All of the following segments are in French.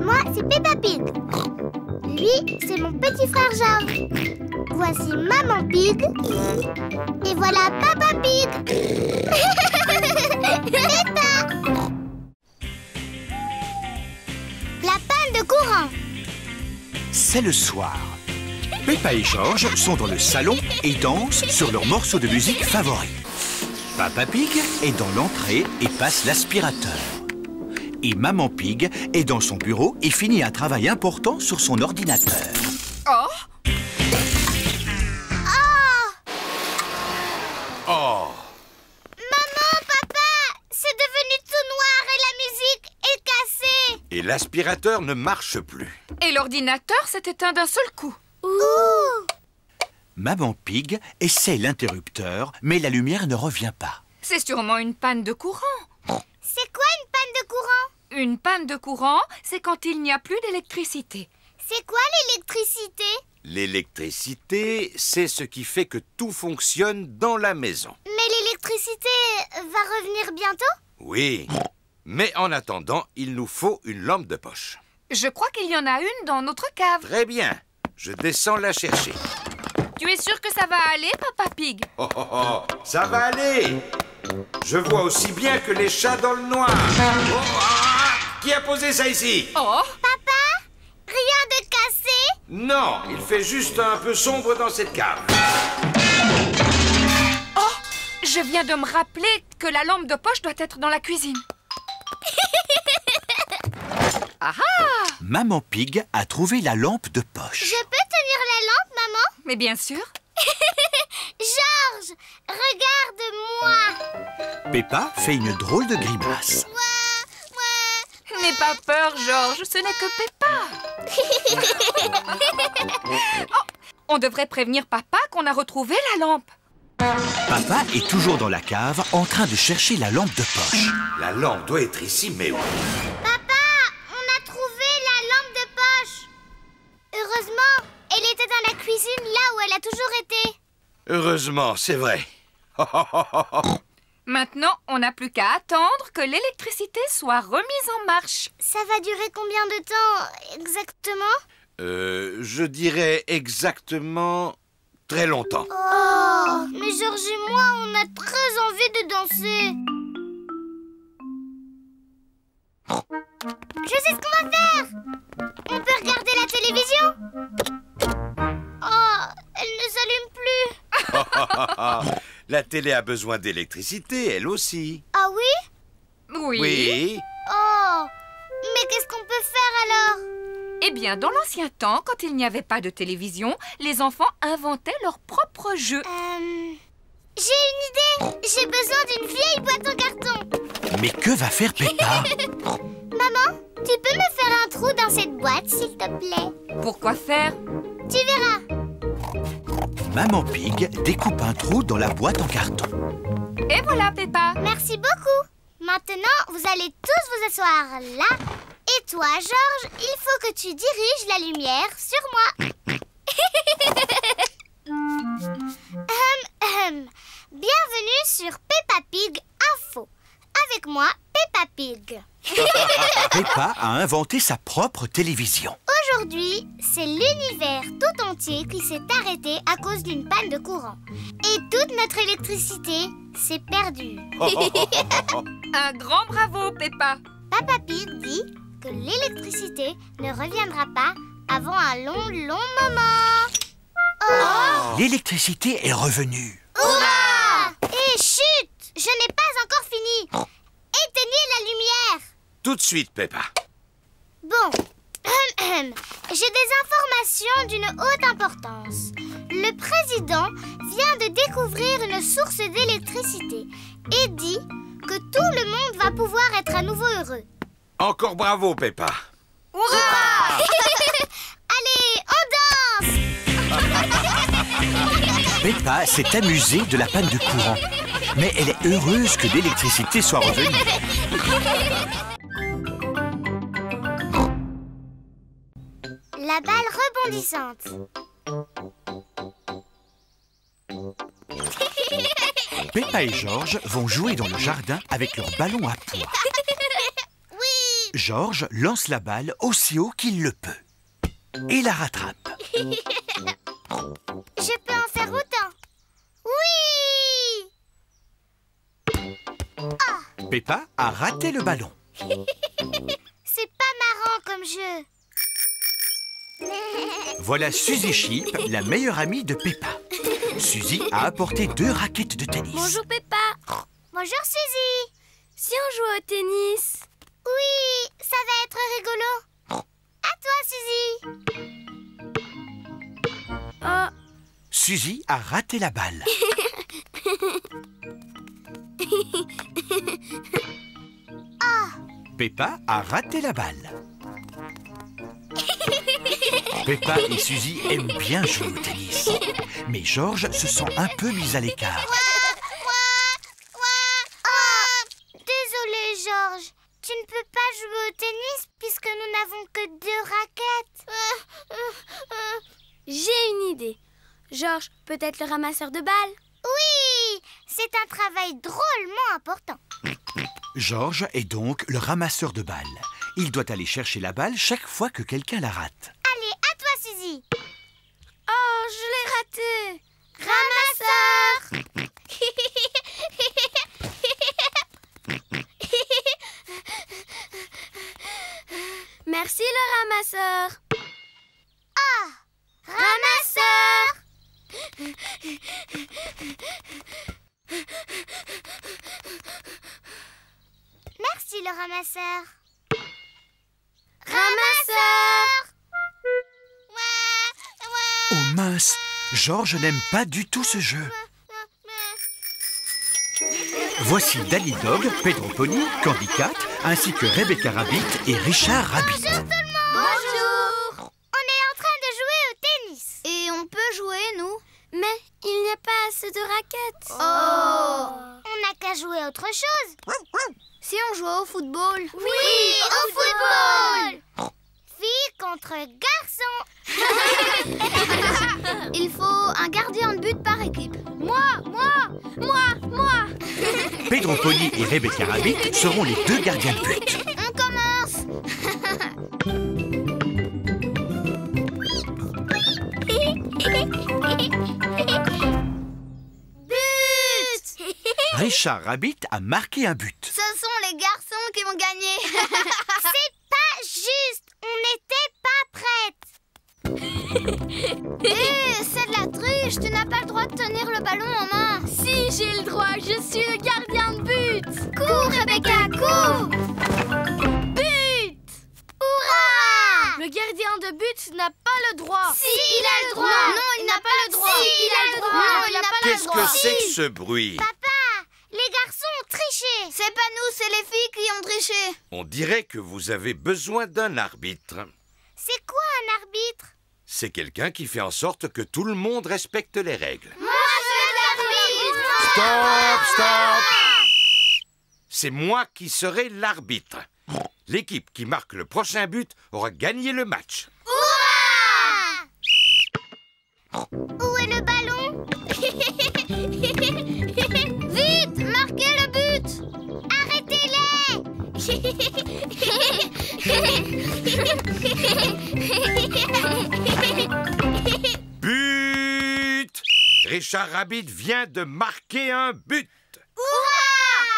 Moi, c'est Peppa Pig. Lui, c'est mon petit frère George. Voici Maman Pig. Et voilà Papa Pig. Peppa. La panne de courant. C'est le soir. Peppa et George sont dans le salon et dansent sur leur morceau de musique favori. Papa Pig est dans l'entrée et passe l'aspirateur. Et Maman Pig est dans son bureau et finit un travail important sur son ordinateur. Oh! Oh! Maman, papa, c'est devenu tout noir et la musique est cassée. Et l'aspirateur ne marche plus. Et l'ordinateur s'est éteint d'un seul coup. Ouh! Maman Pig essaie l'interrupteur, mais la lumière ne revient pas. C'est sûrement une panne de courant. C'est quoi une panne de courant? Une panne de courant, c'est quand il n'y a plus d'électricité. C'est quoi l'électricité? L'électricité, c'est ce qui fait que tout fonctionne dans la maison. Mais l'électricité va revenir bientôt? Oui, mais en attendant, il nous faut une lampe de poche. Je crois qu'il y en a une dans notre cave. Très bien, je descends la chercher. Tu es sûr que ça va aller, Papa Pig? Oh, oh, oh, ça va aller. Je vois aussi bien que les chats dans le noir. Oh, ah, qui a posé ça ici? Oh! Papa, rien de cassé? Non, il fait juste un peu sombre dans cette cave. Oh! Je viens de me rappeler que la lampe de poche doit être dans la cuisine. Ah ah! Maman Pig a trouvé la lampe de poche. Je peux tenir la lampe, maman? Mais bien sûr. Georges, regarde-moi. Peppa fait une drôle de grimace. Moi. N'aie pas peur, Georges, ce n'est que Peppa. Oh, on devrait prévenir Papa qu'on a retrouvé la lampe. Papa est toujours dans la cave en train de chercher la lampe de poche. La lampe doit être ici, mais où? Papa, on a trouvé la lampe de poche. Heureusement, elle était dans la cuisine là où elle a toujours été. Heureusement, c'est vrai. Maintenant, on n'a plus qu'à attendre que l'électricité soit remise en marche. Ça va durer combien de temps exactement? Je dirais exactement très longtemps. Oh, mais Georges et moi, on a très envie de danser. Je sais ce qu'on va faire. On peut regarder la télévision. Oh, elle ne s'allume plus. La télé a besoin d'électricité, elle aussi. Ah oui? Oui. Oui. Oh, mais qu'est-ce qu'on peut faire alors? Eh bien, dans l'ancien temps, quand il n'y avait pas de télévision, les enfants inventaient leurs propres jeux. J'ai une idée. J'ai besoin d'une vieille boîte en carton. Mais que va faire Peppa? Maman, tu peux me faire un trou dans cette boîte, s'il te plaît? Pourquoi faire? Tu verras. Maman Pig découpe un trou dans la boîte en carton. Et voilà, Peppa. Merci beaucoup. Maintenant, vous allez tous vous asseoir là. Et toi, Georges, il faut que tu diriges la lumière sur moi. Bienvenue sur Peppa Pig Info. Avec moi, Peppa Pig. Peppa a inventé sa propre télévision. Aujourd'hui, c'est l'univers tout entier qui s'est arrêté à cause d'une panne de courant. Et toute notre électricité s'est perdue. Un grand bravo, Peppa. Peppa Pig dit que l'électricité ne reviendra pas avant un long moment. Oh! L'électricité est revenue. Hurrah! Et chut! Je n'ai pas encore fini. Éteignez la lumière. Tout de suite, Peppa. Bon, j'ai des informations d'une haute importance. Le président vient de découvrir une source d'électricité et dit que tout le monde va pouvoir être à nouveau heureux. Encore bravo, Peppa. Hurrah! Allez, on danse! Peppa s'est amusée de la panne de courant. Mais elle est heureuse que l'électricité soit revenue. La balle rebondissante. Peppa et George vont jouer dans le jardin avec leur ballon à pois. Georges lance la balle aussi haut qu'il le peut et la rattrape. Je peux en faire autant. Oui! Peppa a raté le ballon. C'est pas marrant comme jeu. Voilà Suzy Chip, la meilleure amie de Peppa. Suzy a apporté 2 raquettes de tennis. Bonjour Peppa. Bonjour Suzy. Si on jouait au tennis? Oui, ça va être rigolo. À toi Suzy. Oh, Suzy a raté la balle. Peppa a raté la balle. Peppa et Suzy aiment bien jouer au tennis. Mais Georges se sent un peu mis à l'écart. Désolé Georges. Tu ne peux pas jouer au tennis puisque nous n'avons que 2 raquettes. j'ai une idée. Georges, peut-être le ramasseur de balles? Oui, c'est un travail drôlement important. Georges est donc le ramasseur de balles. Il doit aller chercher la balle chaque fois que quelqu'un la rate. Allez, à toi Suzy. Oh, je l'ai raté. Ramasseur. Merci le ramasseur. Ramasseur. Merci le ramasseur. Ramasseur. Oh mince, Georges n'aime pas du tout ce jeu. Voici Dali Dog, Pedro Pony, Candy Cat, ainsi que Rebecca Rabbit et Richard Rabbit. Bonjour. On est en train de jouer au tennis. Et on peut jouer, nous? Mais il n'y a pas assez de raquettes. Oh. On n'a qu'à jouer à autre chose. Si on jouait au football? Oui, au football. Filles contre garçons. Il faut un gardien de but par équipe. Moi. Pedro Pony et Rebecca Rabbit seront les 2 gardiens de but. On commence. But. Richard Rabbit a marqué un but. Ce sont les garçons qui vont gagner. C'est pas juste. On n'était pas prêtes. C'est de la triche. Tu n'as pas le droit de tenir le ballon en main. Si, j'ai le droit. Je suis le gardien de but. Cours, Rebecca, cours. But. Hurrah. Le gardien de but n'a pas le droit. Si, il a le droit. Non, il n'a pas le droit. Si, il a le droit. Non, il n'a pas le Qu'est-ce droit. que c'est que ce bruit? Papa, les garçons ont triché. C'est pas nous, c'est les filles qui ont triché. On dirait que vous avez besoin d'un arbitre. C'est quoi un arbitre? C'est quelqu'un qui fait en sorte que tout le monde respecte les règles. Moi, je veux l'arbitre. Stop! C'est moi qui serai l'arbitre. L'équipe qui marque le prochain but aura gagné le match. Hurrah! Où est le ballon? Vite, marquez le but. Arrêtez-les. But! Richard Rabbit vient de marquer un but.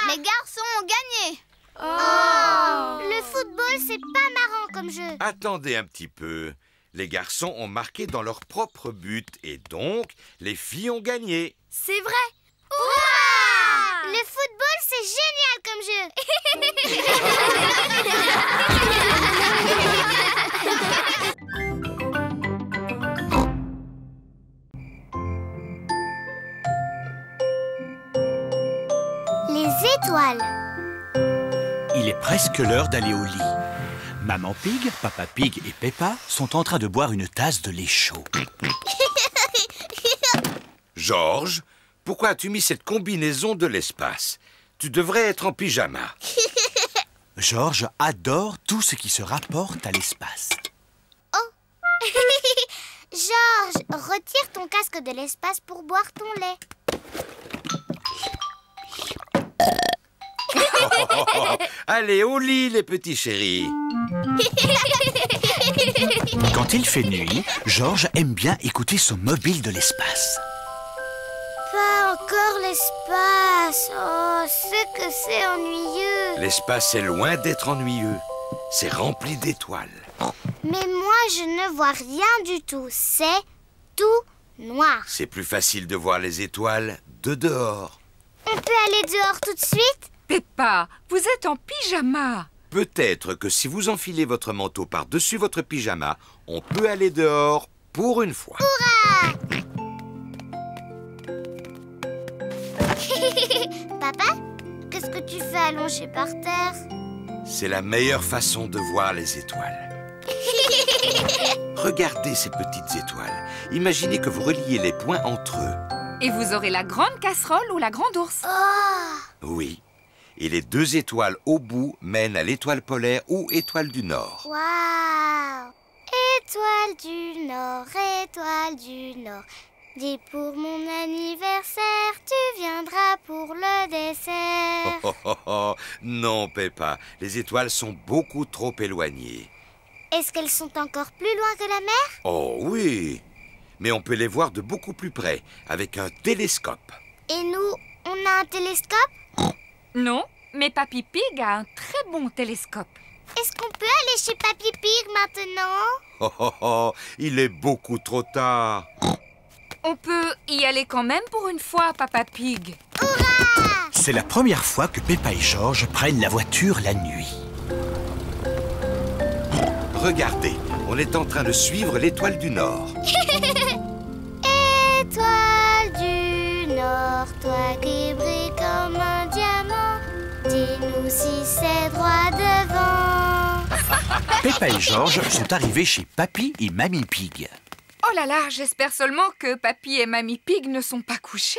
Les garçons ont gagné. Le football, c'est pas marrant comme jeu. Attendez un petit peu. Les garçons ont marqué dans leur propre but et donc les filles ont gagné. C'est vrai. Hurrah! Le football, c'est génial comme jeu. Les étoiles. Il est presque l'heure d'aller au lit. Maman Pig, Papa Pig et Peppa sont en train de boire une tasse de lait chaud. Georges, pourquoi as-tu mis cette combinaison de l'espace? Tu devrais être en pyjama. Georges adore tout ce qui se rapporte à l'espace. Georges, retire ton casque de l'espace pour boire ton lait. Allez, au lit, les petits chéris. Quand il fait nuit, Georges aime bien écouter son mobile de l'espace. Pas encore l'espace. Oh, c'est que c'est ennuyeux. L'espace est loin d'être ennuyeux. C'est rempli d'étoiles. Mais moi, je ne vois rien du tout. C'est tout noir. C'est plus facile de voir les étoiles de dehors. On peut aller dehors tout de suite? Peppa, vous êtes en pyjama. Peut-être que si vous enfilez votre manteau par-dessus votre pyjama, on peut aller dehors pour une fois. Papa, qu'est-ce que tu fais allongé par terre? C'est la meilleure façon de voir les étoiles. Regardez ces petites étoiles. Imaginez que vous reliez les points entre eux. Et vous aurez la grande casserole ou la grande ours. Oh! Oui. Et les deux étoiles au bout mènent à l'étoile polaire ou étoile du Nord. Waouh! Étoile du Nord, étoile du Nord. Dis pour mon anniversaire, tu viendras pour le dessert. Oh, oh, oh. Non, Peppa, les étoiles sont beaucoup trop éloignées. Est-ce qu'elles sont encore plus loin que la mer? Oh oui, mais on peut les voir de beaucoup plus près, avec un télescope. Et nous, on a un télescope? Non, mais Papy Pig a un très bon télescope. Est-ce qu'on peut aller chez Papy Pig maintenant? Oh, oh, oh, il est beaucoup trop tard. On peut y aller quand même pour une fois, Papa Pig. Hurrah! C'est la première fois que Peppa et Georges prennent la voiture la nuit. Regardez, on est en train de suivre l'étoile du Nord. Étoile du Nord, toi qui brilles comme un diamant, dis-nous si c'est droit devant. Peppa et Georges sont arrivés chez Papy et Mamie Pig. Oh là là, j'espère seulement que Papy et Mamie Pig ne sont pas couchés.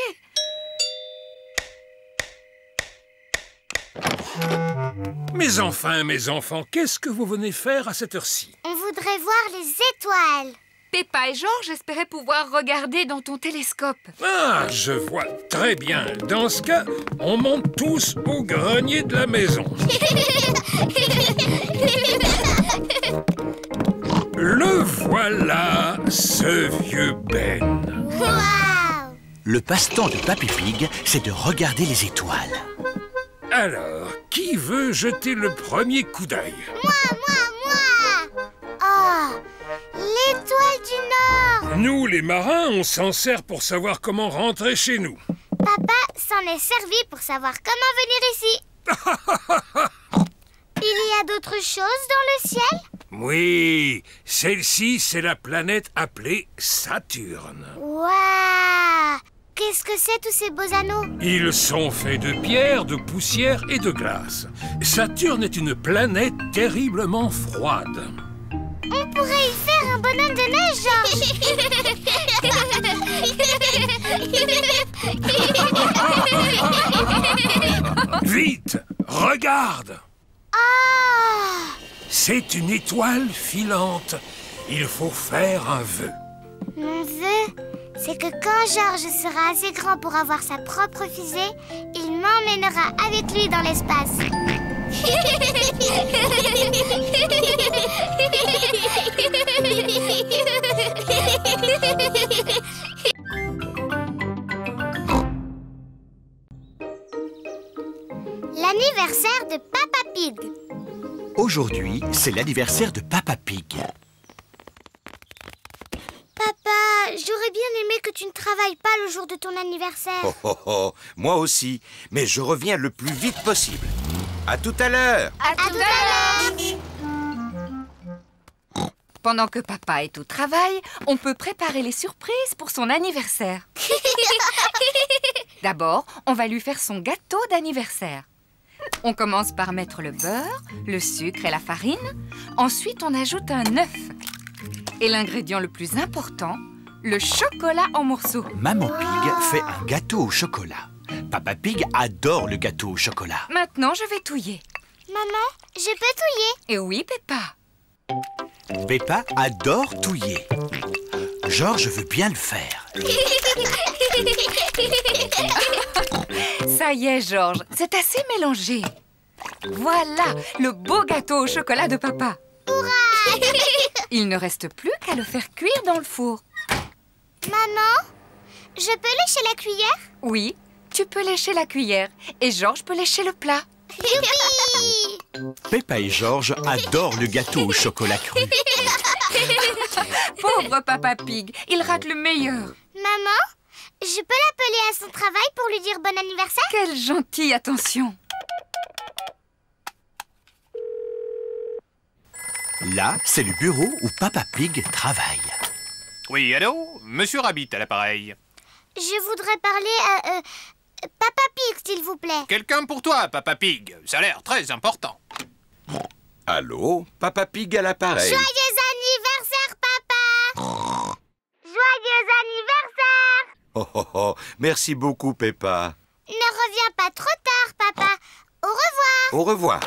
Mais enfin, mes enfants, qu'est-ce que vous venez faire à cette heure-ci? On voudrait voir les étoiles. Peppa et Georges espéraient pouvoir regarder dans ton télescope. Ah, je vois très bien. Dans ce cas, on monte tous au grenier de la maison. Le voilà, ce vieux Ben. Waouh! Le passe-temps de Papy Pig, c'est de regarder les étoiles. Alors, qui veut jeter le premier coup d'œil? Moi! Oh, l'étoile du Nord! Nous, les marins, on s'en sert pour savoir comment rentrer chez nous. Papa s'en est servi pour savoir comment venir ici. Il y a d'autres choses dans le ciel? Oui, celle-ci, c'est la planète appelée Saturne. Waouh! Qu'est-ce que c'est tous ces beaux anneaux? Ils sont faits de pierre, de poussière et de glace. Saturne est une planète terriblement froide. On pourrait y faire un bonhomme de neige, Georges. Vite, regarde! Ah! C'est une étoile filante. Il faut faire un vœu. Mon vœu, c'est que quand Georges sera assez grand pour avoir sa propre fusée, il m'emmènera avec lui dans l'espace. L'anniversaire de Papa Pig. Aujourd'hui, c'est l'anniversaire de Papa Pig. Papa, j'aurais bien aimé que tu ne travailles pas le jour de ton anniversaire. Oh, oh, oh, moi aussi, mais je reviens le plus vite possible. À tout à l'heure. À tout à l'heure. Pendant que Papa est au travail, on peut préparer les surprises pour son anniversaire. D'abord, on va lui faire son gâteau d'anniversaire. On commence par mettre le beurre, le sucre et la farine. Ensuite, on ajoute un œuf. Et l'ingrédient le plus important, le chocolat en morceaux. Maman Pig fait un gâteau au chocolat. Papa Pig adore le gâteau au chocolat. Maintenant, je vais touiller. Maman, je peux touiller? Et oui, Peppa. Peppa adore touiller. Georges veut bien le faire. Ça y est, Georges, c'est assez mélangé. Voilà le beau gâteau au chocolat de papa. Hurrah! Il ne reste plus qu'à le faire cuire dans le four. Maman, je peux lécher la cuillère? Oui, tu peux lécher la cuillère et Georges peut lécher le plat. Youpi! Peppa et Georges adorent le gâteau au chocolat cru. Pauvre Papa Pig, il rate le meilleur. Maman, je peux l'appeler à son travail pour lui dire bon anniversaire? Quelle gentille attention. Là, c'est le bureau où Papa Pig travaille. Oui, allô? Monsieur Rabbit à l'appareil. Je voudrais parler à Papa Pig, s'il vous plaît. Quelqu'un pour toi, Papa Pig. Ça a l'air très important. Allô, Papa Pig à l'appareil. Joyeux anniversaire, papa! Joyeux anniversaire! Oh, oh, oh, merci beaucoup, Peppa. Ne reviens pas trop tard, papa. Au revoir. Au revoir.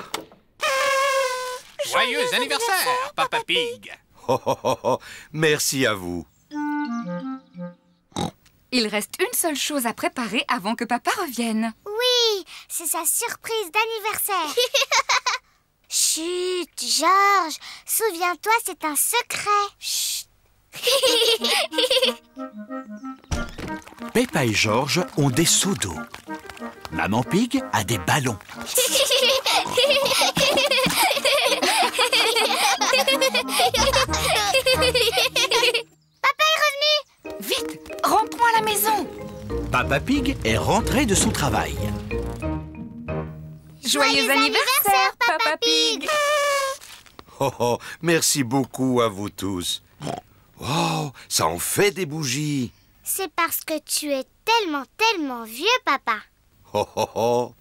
Joyeux anniversaire, Papa Pig. Oh, oh, oh, oh, merci à vous. Il reste une seule chose à préparer avant que papa revienne. Oui, c'est sa surprise d'anniversaire. Chut, Georges, souviens-toi, c'est un secret. Chut. Peppa et Georges ont des seaux d'eau. Maman Pig a des ballons. Papa est revenu. Vite, rentrons à la maison. Papa Pig est rentré de son travail. Joyeux anniversaire, Papa Pig. Oh, oh, merci beaucoup à vous tous. Oh, ça en fait des bougies. C'est parce que tu es tellement vieux, papa. Oh, oh, oh.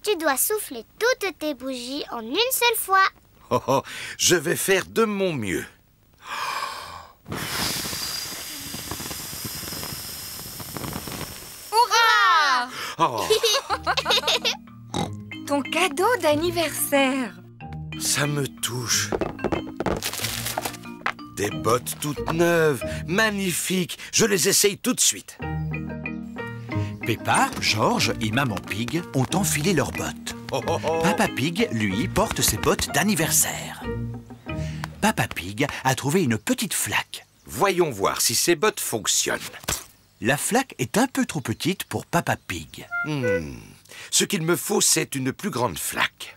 Tu dois souffler toutes tes bougies en une seule fois. Oh, oh, je vais faire de mon mieux. Hurrah! Oh, Ton cadeau d'anniversaire. ça me touche. Des bottes toutes neuves, magnifiques. Je les essaye tout de suite. Peppa, Georges et Maman Pig ont enfilé leurs bottes. Oh, oh, oh. Papa Pig, lui, porte ses bottes d'anniversaire. Papa Pig a trouvé une petite flaque. Voyons voir si ces bottes fonctionnent. La flaque est un peu trop petite pour Papa Pig. Ce qu'il me faut, c'est une plus grande flaque.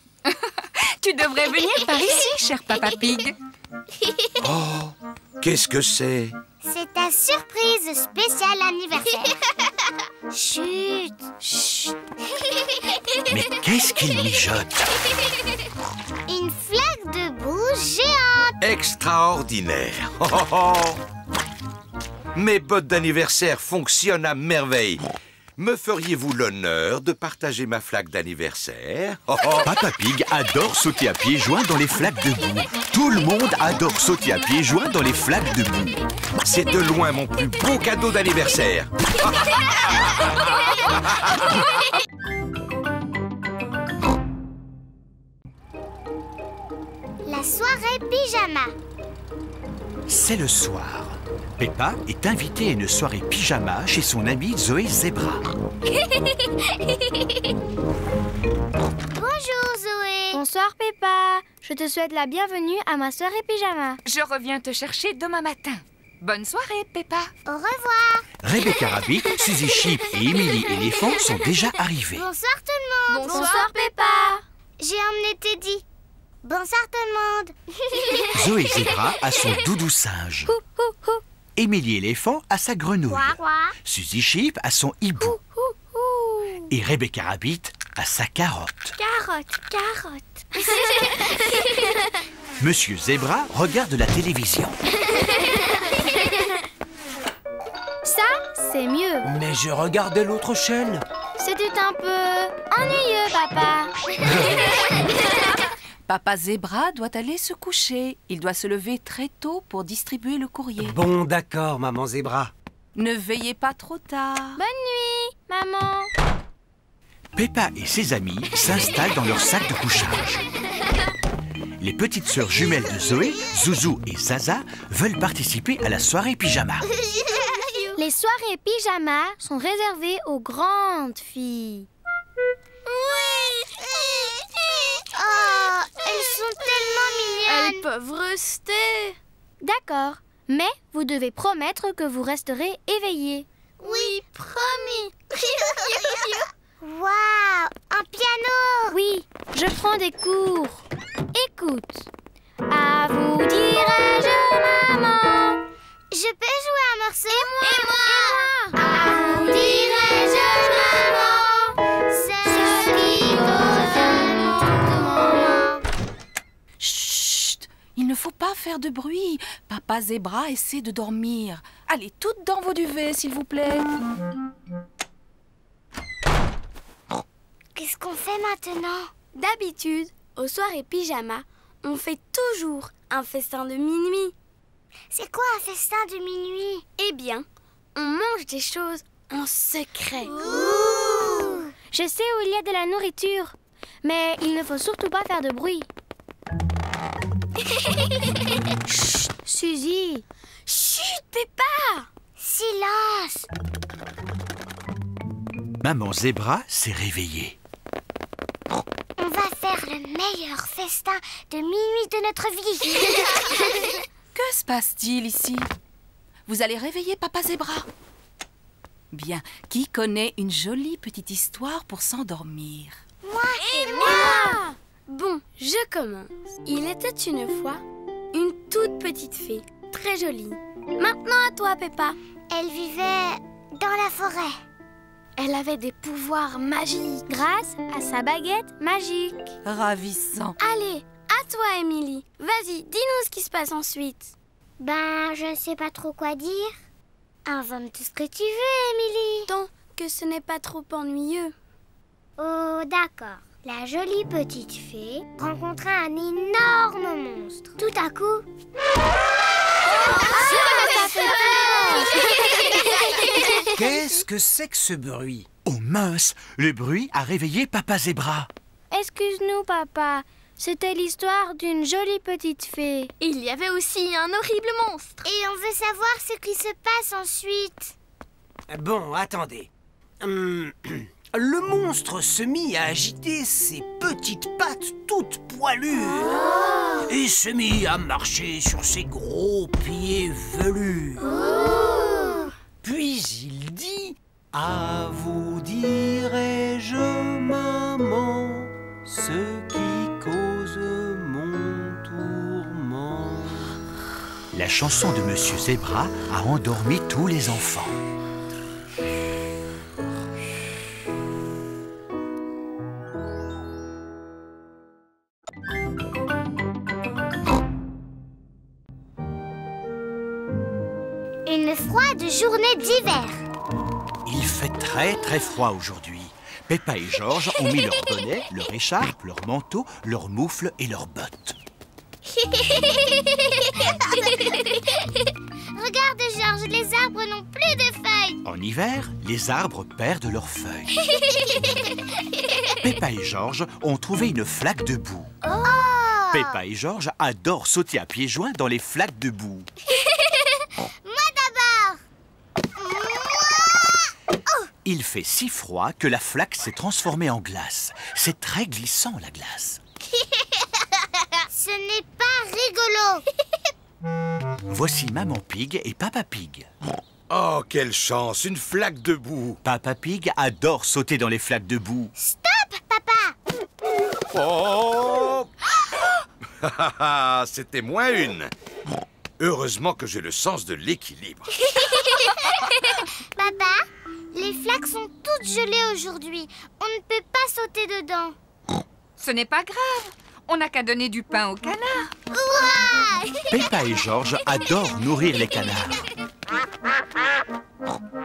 Tu devrais venir par ici, cher Papa Pig. Oh, qu'est-ce que c'est? C'est ta surprise spéciale anniversaire. Chut, chut. Mais qu'est-ce qu'il mijote? Une flaque de boue géante. Extraordinaire. Oh, oh, oh. Mes bottes d'anniversaire fonctionnent à merveille. Me feriez-vous l'honneur de partager ma flaque d'anniversaire? Oh, oh. Papa Pig adore sauter à pieds joints dans les flaques de boue. Tout le monde adore sauter à pieds joints dans les flaques de boue. C'est de loin mon plus beau cadeau d'anniversaire. La soirée pyjama. C'est le soir. Peppa est invitée à une soirée pyjama chez son amie Zoé Zebra. Bonjour Zoé. Bonsoir Peppa. Je te souhaite la bienvenue à ma soirée pyjama. Je reviens te chercher demain matin. Bonne soirée, Peppa. Au revoir. Rebecca Rabbit, Suzy Sheep et Emily Éléphant sont déjà arrivés. Bonsoir tout le monde. Bonsoir Peppa. J'ai emmené Teddy. Bonsoir tout le monde. Zoé Zebra a son doudou singe. Emily Éléphant a sa grenouille. Quoi, quoi? Suzy Sheep a son hibou. Et Rebecca Rabbit a sa carotte. Carotte. Monsieur Zebra regarde la télévision. Ça, c'est mieux. Mais je regardais l'autre chaîne. C'était un peu ennuyeux, papa. Papa Zebra doit aller se coucher. Il doit se lever très tôt pour distribuer le courrier. Bon, d'accord, maman Zebra. Ne veillez pas trop tard. Bonne nuit, maman. Peppa et ses amis s'installent dans leur sac de couchage. Les petites sœurs jumelles de Zoé, Zouzou et Zaza, veulent participer à la soirée pyjama. Les soirées pyjama sont réservées aux grandes filles. peuvent rester. D'accord, mais vous devez promettre que vous resterez éveillés. Oui, promis. Waouh, un piano! Oui, je prends des cours. Écoute. À vous dirai-je, maman. Je peux jouer un morceau? Et moi. À vous dirai-je, maman, ce qui cause mon moment. Chut! Il ne faut pas faire de bruit. Papa Zébra essaie de dormir. Allez, toutes dans vos duvets, s'il vous plaît. Qu'est-ce qu'on fait maintenant? D'habitude, aux soirées pyjama, on fait toujours un festin de minuit. C'est quoi un festin de minuit? Eh bien, on mange des choses en secret. Ouh! Je sais où il y a de la nourriture, mais il ne faut surtout pas faire de bruit. Chut, Suzy. Chut, Peppa. Silence! Maman Zébra s'est réveillée. On va faire le meilleur festin de minuit de notre vie. Que se passe-t-il ici? Vous allez réveiller Papa Zébra. Bien, qui connaît une jolie petite histoire pour s'endormir? Moi Et moi! Bon, je commence. Il était une fois une toute petite fée, très jolie. Maintenant à toi, Peppa. Elle vivait dans la forêt. Elle avait des pouvoirs magiques grâce à sa baguette magique. Ravissant. Allez, à toi, Émilie. Vas-y, dis-nous ce qui se passe ensuite. Ben, je ne sais pas trop quoi dire. Invente tout ce que tu veux, Émilie. Tant que ce n'est pas trop ennuyeux. Oh, d'accord. La jolie petite fée rencontra un énorme monstre. Tout à coup... Ça fait peur. Qu'est-ce que c'est que ce bruit? Oh mince, le bruit a réveillé Papa Zébra. Excuse-nous, papa. C'était l'histoire d'une jolie petite fée. Il y avait aussi un horrible monstre. Et on veut savoir ce qui se passe ensuite. Bon, attendez. Le monstre se mit à agiter ses petites pattes toutes poilues et se mit à marcher sur ses gros pieds velus. Puis il dit: à vous dirai-je, maman, ce qui cause mon tourment. La chanson de Monsieur Zébra a endormi tous les enfants. Une froide journée d'hiver. Il fait très froid aujourd'hui. Peppa et Georges ont mis leur bonnet, leur écharpe, leur manteau, leurs moufles et leurs bottes. Regarde, Georges, les arbres n'ont plus de feuilles. En hiver, les arbres perdent leurs feuilles. Peppa et Georges ont trouvé une flaque de boue. Oh! Peppa et Georges adorent sauter à pieds joints dans les flaques de boue. Moi d'abord. Il fait si froid que la flaque s'est transformée en glace. C'est très glissant, la glace. Ce n'est pas rigolo. Voici Maman Pig et Papa Pig. Oh, quelle chance, une flaque de boue. Papa Pig adore sauter dans les flaques de boue. Stop, papa. Oh! C'était moins une. Heureusement que j'ai le sens de l'équilibre. Papa, les flaques sont toutes gelées aujourd'hui. On ne peut pas sauter dedans. Ce n'est pas grave. On n'a qu'à donner du pain aux canards. Ouah! Peppa et Georges adorent nourrir les canards.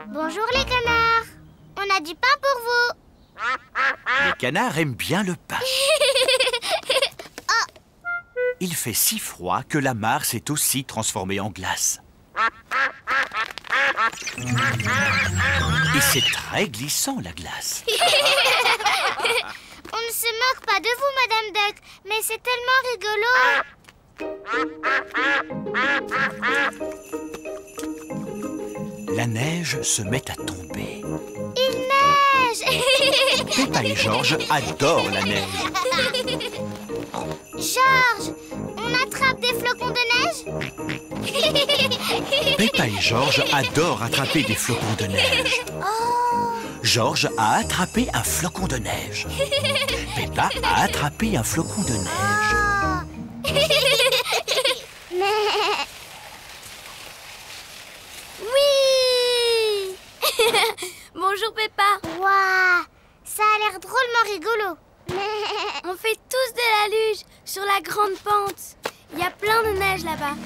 Bonjour les canards. On a du pain pour vous. Les canards aiment bien le pain. Il fait si froid que la mare s'est aussi transformée en glace. Et c'est très glissant, la glace. On ne se moque pas de vous, Madame Duck, mais c'est tellement rigolo. La neige se met à tomber. Il neige. Peppa et Georges adorent la neige. Georges, on attrape des Peppa et George adorent attraper des flocons de neige. George a attrapé un flocon de neige. Peppa a attrapé un flocon de neige. Oui. Bonjour Peppa. Waouh, ça a l'air drôlement rigolo. On fait tous de la luge sur la grande pente. Il y a plein de neige là-bas.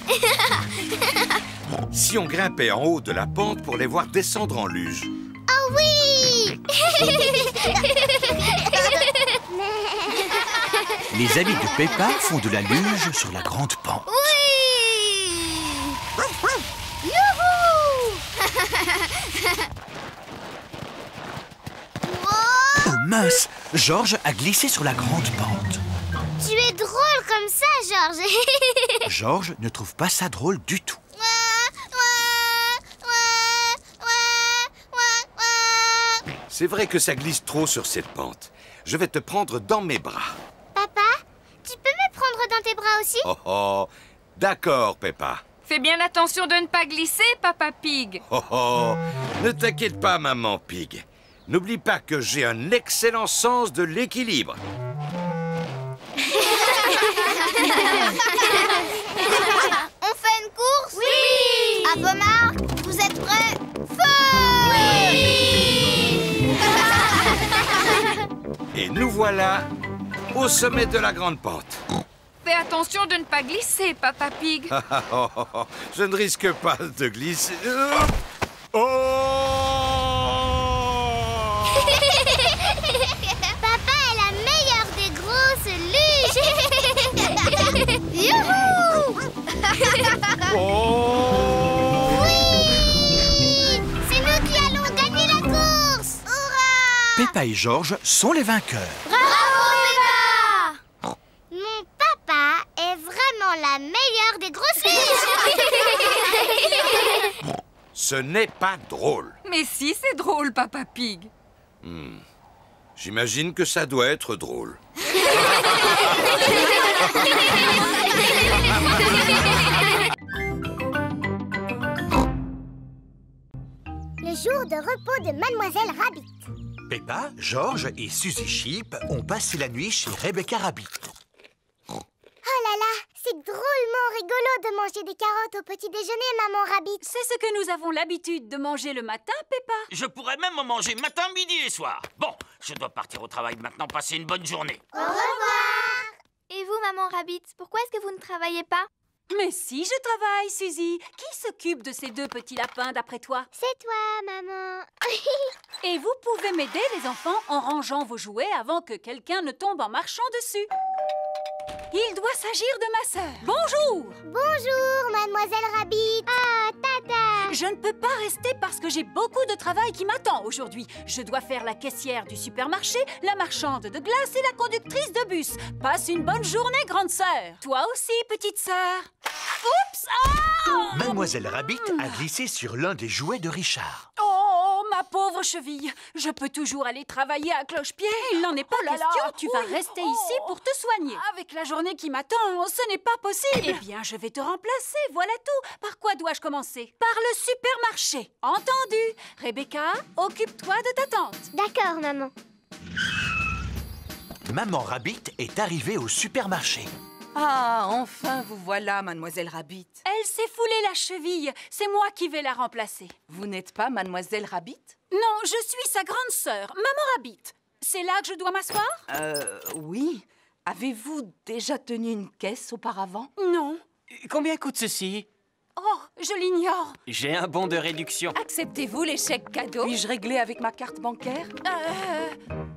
Si on grimpait en haut de la pente pour les voir descendre en luge. Oh oui. Les amis de Peppa font de la luge sur la grande pente. Oui. Youhou. Oh mince, George a glissé sur la grande pente. Tu es drôle comme ça, George. George ne trouve pas ça drôle du tout. C'est vrai que ça glisse trop sur cette pente. Je vais te prendre dans mes bras. Papa, tu peux me prendre dans tes bras aussi? Oh oh, d'accord, Peppa. Fais bien attention de ne pas glisser, Papa Pig. Oh oh, ne t'inquiète pas, Maman Pig. N'oublie pas que j'ai un excellent sens de l'équilibre. On fait une course? Oui. À vos marques, vous êtes prêts? Feu! Oui. Et nous voilà au sommet de la grande pente. Fais attention de ne pas glisser, Papa Pig. Je ne risque pas de glisser. Oh! Papa est la meilleure des grosses luges. Youhou! Oh! Oui! C'est nous qui allons gagner la course. Hurrah! Peppa et George sont les vainqueurs. Bravo Peppa! Mon papa est vraiment la meilleure des grosses luges. Ce n'est pas drôle. Mais si, c'est drôle, Papa Pig. J'imagine que ça doit être drôle. Le jour de repos de Mademoiselle Rabbit. Peppa, George et Suzy Sheep ont passé la nuit chez Rebecca Rabbit. Oh là là, c'est drôlement rigolo de manger des carottes au petit déjeuner, Maman Rabbit. C'est ce que nous avons l'habitude de manger le matin, Peppa. Je pourrais même en manger matin, midi et soir. Bon, je dois partir au travail maintenant, passer une bonne journée. Au revoir! Et vous, Maman Rabbit, pourquoi est-ce que vous ne travaillez pas? Mais si, je travaille, Suzy. Qui s'occupe de ces deux petits lapins, d'après toi? C'est toi, Maman. Et vous pouvez m'aider, les enfants, en rangeant vos jouets avant que quelqu'un ne tombe en marchant dessus. Il doit s'agir de ma sœur. Bonjour! Bonjour, Mademoiselle Rabbit. Ah, tata. Je ne peux pas rester parce que j'ai beaucoup de travail qui m'attend aujourd'hui. Je dois faire la caissière du supermarché, la marchande de glace et la conductrice de bus. Passe une bonne journée, grande sœur. Toi aussi, petite sœur. Oups! Ah! Mademoiselle Rabbit a glissé sur l'un des jouets de Richard. Oh, ma pauvre cheville. Je peux toujours aller travailler à cloche-pied. Il n'en est pas question. Tu vas rester ici pour te soigner. Avec la journée qui m'attend, ce n'est pas possible. Eh bien, je vais te remplacer. Voilà tout. Par quoi dois-je commencer? Par le supermarché. Entendu. Rebecca, occupe-toi de ta tante. D'accord, Maman. Maman Rabbit est arrivée au supermarché. Ah, enfin vous voilà, Mademoiselle Rabbit. Elle s'est foulée la cheville. C'est moi qui vais la remplacer. Vous n'êtes pas Mademoiselle Rabbit? Non, je suis sa grande sœur, Maman Rabbit. C'est là que je dois m'asseoir? Oui. Avez-vous déjà tenu une caisse auparavant? Non. Combien coûte ceci? Oh, je l'ignore. J'ai un bon de réduction. Acceptez-vous les chèques cadeaux? Puis-je régler avec ma carte bancaire?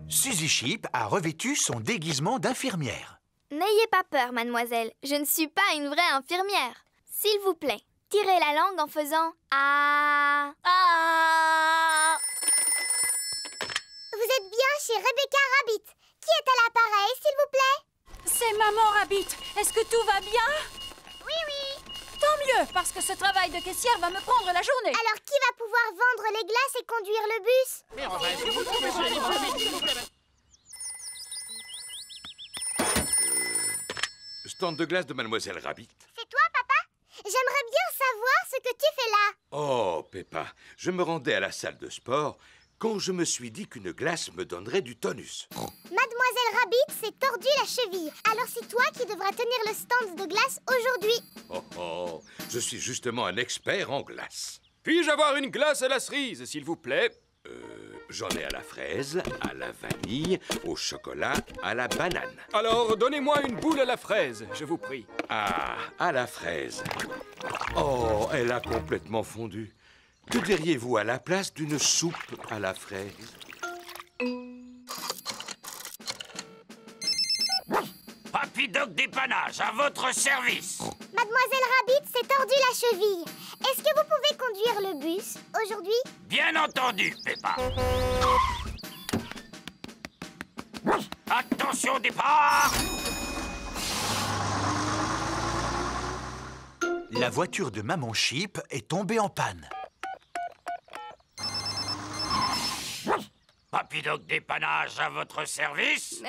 Suzy Sheep a revêtu son déguisement d'infirmière. N'ayez pas peur, mademoiselle. Je ne suis pas une vraie infirmière. S'il vous plaît, tirez la langue en faisant « Ah ». Ah! Vous êtes bien chez Rebecca Rabbit. Qui est à l'appareil, s'il vous plaît? C'est Maman Rabbit. Est-ce que tout va bien? Oui, oui. Tant mieux, parce que ce travail de caissière va me prendre la journée. Alors, qui va pouvoir vendre les glaces et conduire le bus? Stand de glace de Mademoiselle Rabbit. C'est toi, papa? J'aimerais bien savoir ce ce que tu fais là? Oh, Peppa, je me rendais à la salle de sport quand je me suis dit qu'une glace me donnerait du tonus. Mademoiselle Rabbit s'est tordu la cheville. Alors c'est toi qui devras tenir le stand de glace aujourd'hui. Oh, je suis justement un expert en glace. Puis-je avoir une glace à la cerise, s'il vous plaît? J'en ai à la fraise, à la vanille, au chocolat, à la banane. Alors, donnez-moi une boule à la fraise, je vous prie. Ah, à la fraise. Oh, elle a complètement fondu. Que diriez-vous à la place d'une soupe à la fraise? Papy Doc dépannage, à votre service. Mademoiselle Rabbit s'est tordu la cheville. Est-ce que vous pouvez conduire le bus aujourd'hui? Bien entendu, Peppa. Attention, départ! La voiture de Maman Chip est tombée en panne. Papy Doc dépannage à votre service.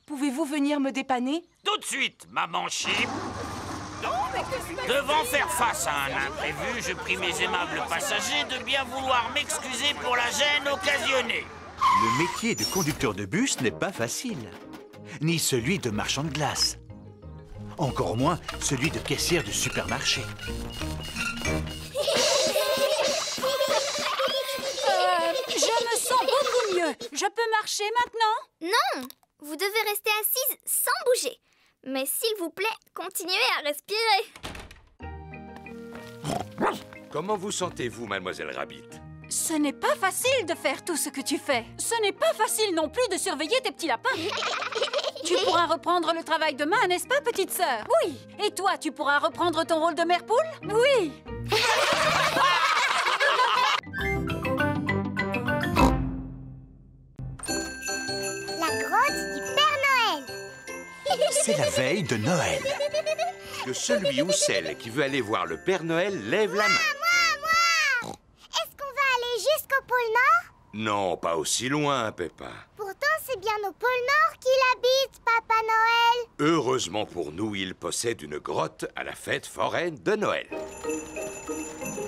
Pouvez-vous venir me dépanner? Tout de suite, Maman Chip. Devant faire face à un imprévu, je prie mes aimables passagers de bien vouloir m'excuser pour la gêne occasionnée. Le métier de conducteur de bus n'est pas facile. Ni celui de marchand de glace. Encore moins celui de caissière de supermarché. Je me sens beaucoup mieux. Je peux marcher maintenant? Non, vous devez rester assise sans bouger. Mais s'il vous plaît, continuez à respirer. Comment vous sentez-vous, Mademoiselle Rabbit? Ce n'est pas facile de faire tout ce que tu fais. Ce n'est pas facile non plus de surveiller tes petits lapins. Tu pourras reprendre le travail demain, n'est-ce pas, petite sœur? Oui. Et toi, tu pourras reprendre ton rôle de mère poule? Oui. La grotte du Père Noël. C'est la veille de Noël. Que celui ou celle qui veut aller voir le Père Noël lève la main. Moi! Est-ce qu'on va aller jusqu'au pôle Nord? Non, pas aussi loin, Peppa. Pourtant, c'est bien au pôle Nord qu'il habite, Papa Noël. Heureusement pour nous, il possède une grotte à la fête foraine de Noël.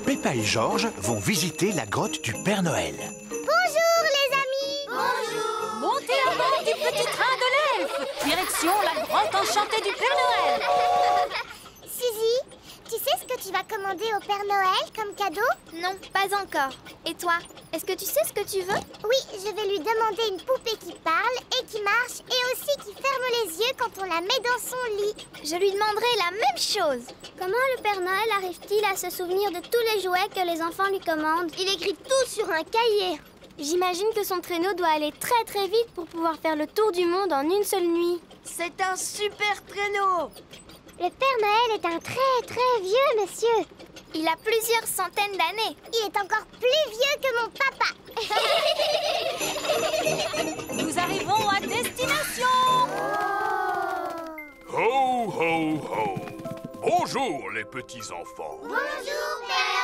Peppa et George vont visiter la grotte du Père Noël. Bonjour, les amis. Bonjour. Montez à bord du petit train de l'elfe. Direction la grotte enchantée du Père Noël. Suzy, tu sais ce que tu vas commander au Père Noël comme cadeau? Non, pas encore. Et toi, est-ce que tu sais ce que tu veux? Oui, je vais lui demander une poupée qui parle et qui marche et aussi qui ferme les yeux quand on la met dans son lit. Je lui demanderai la même chose. Comment le Père Noël arrive-t-il à se souvenir de tous les jouets que les enfants lui commandent? Il écrit tout sur un cahier. J'imagine que son traîneau doit aller très très vite pour pouvoir faire le tour du monde en une seule nuit. C'est un super traîneau. Le Père Noël est un très très vieux monsieur. Il a plusieurs centaines d'années. Il est encore plus vieux que mon papa. Nous arrivons à destination. Ho, ho, ho! Bonjour, les petits-enfants. Bonjour, Père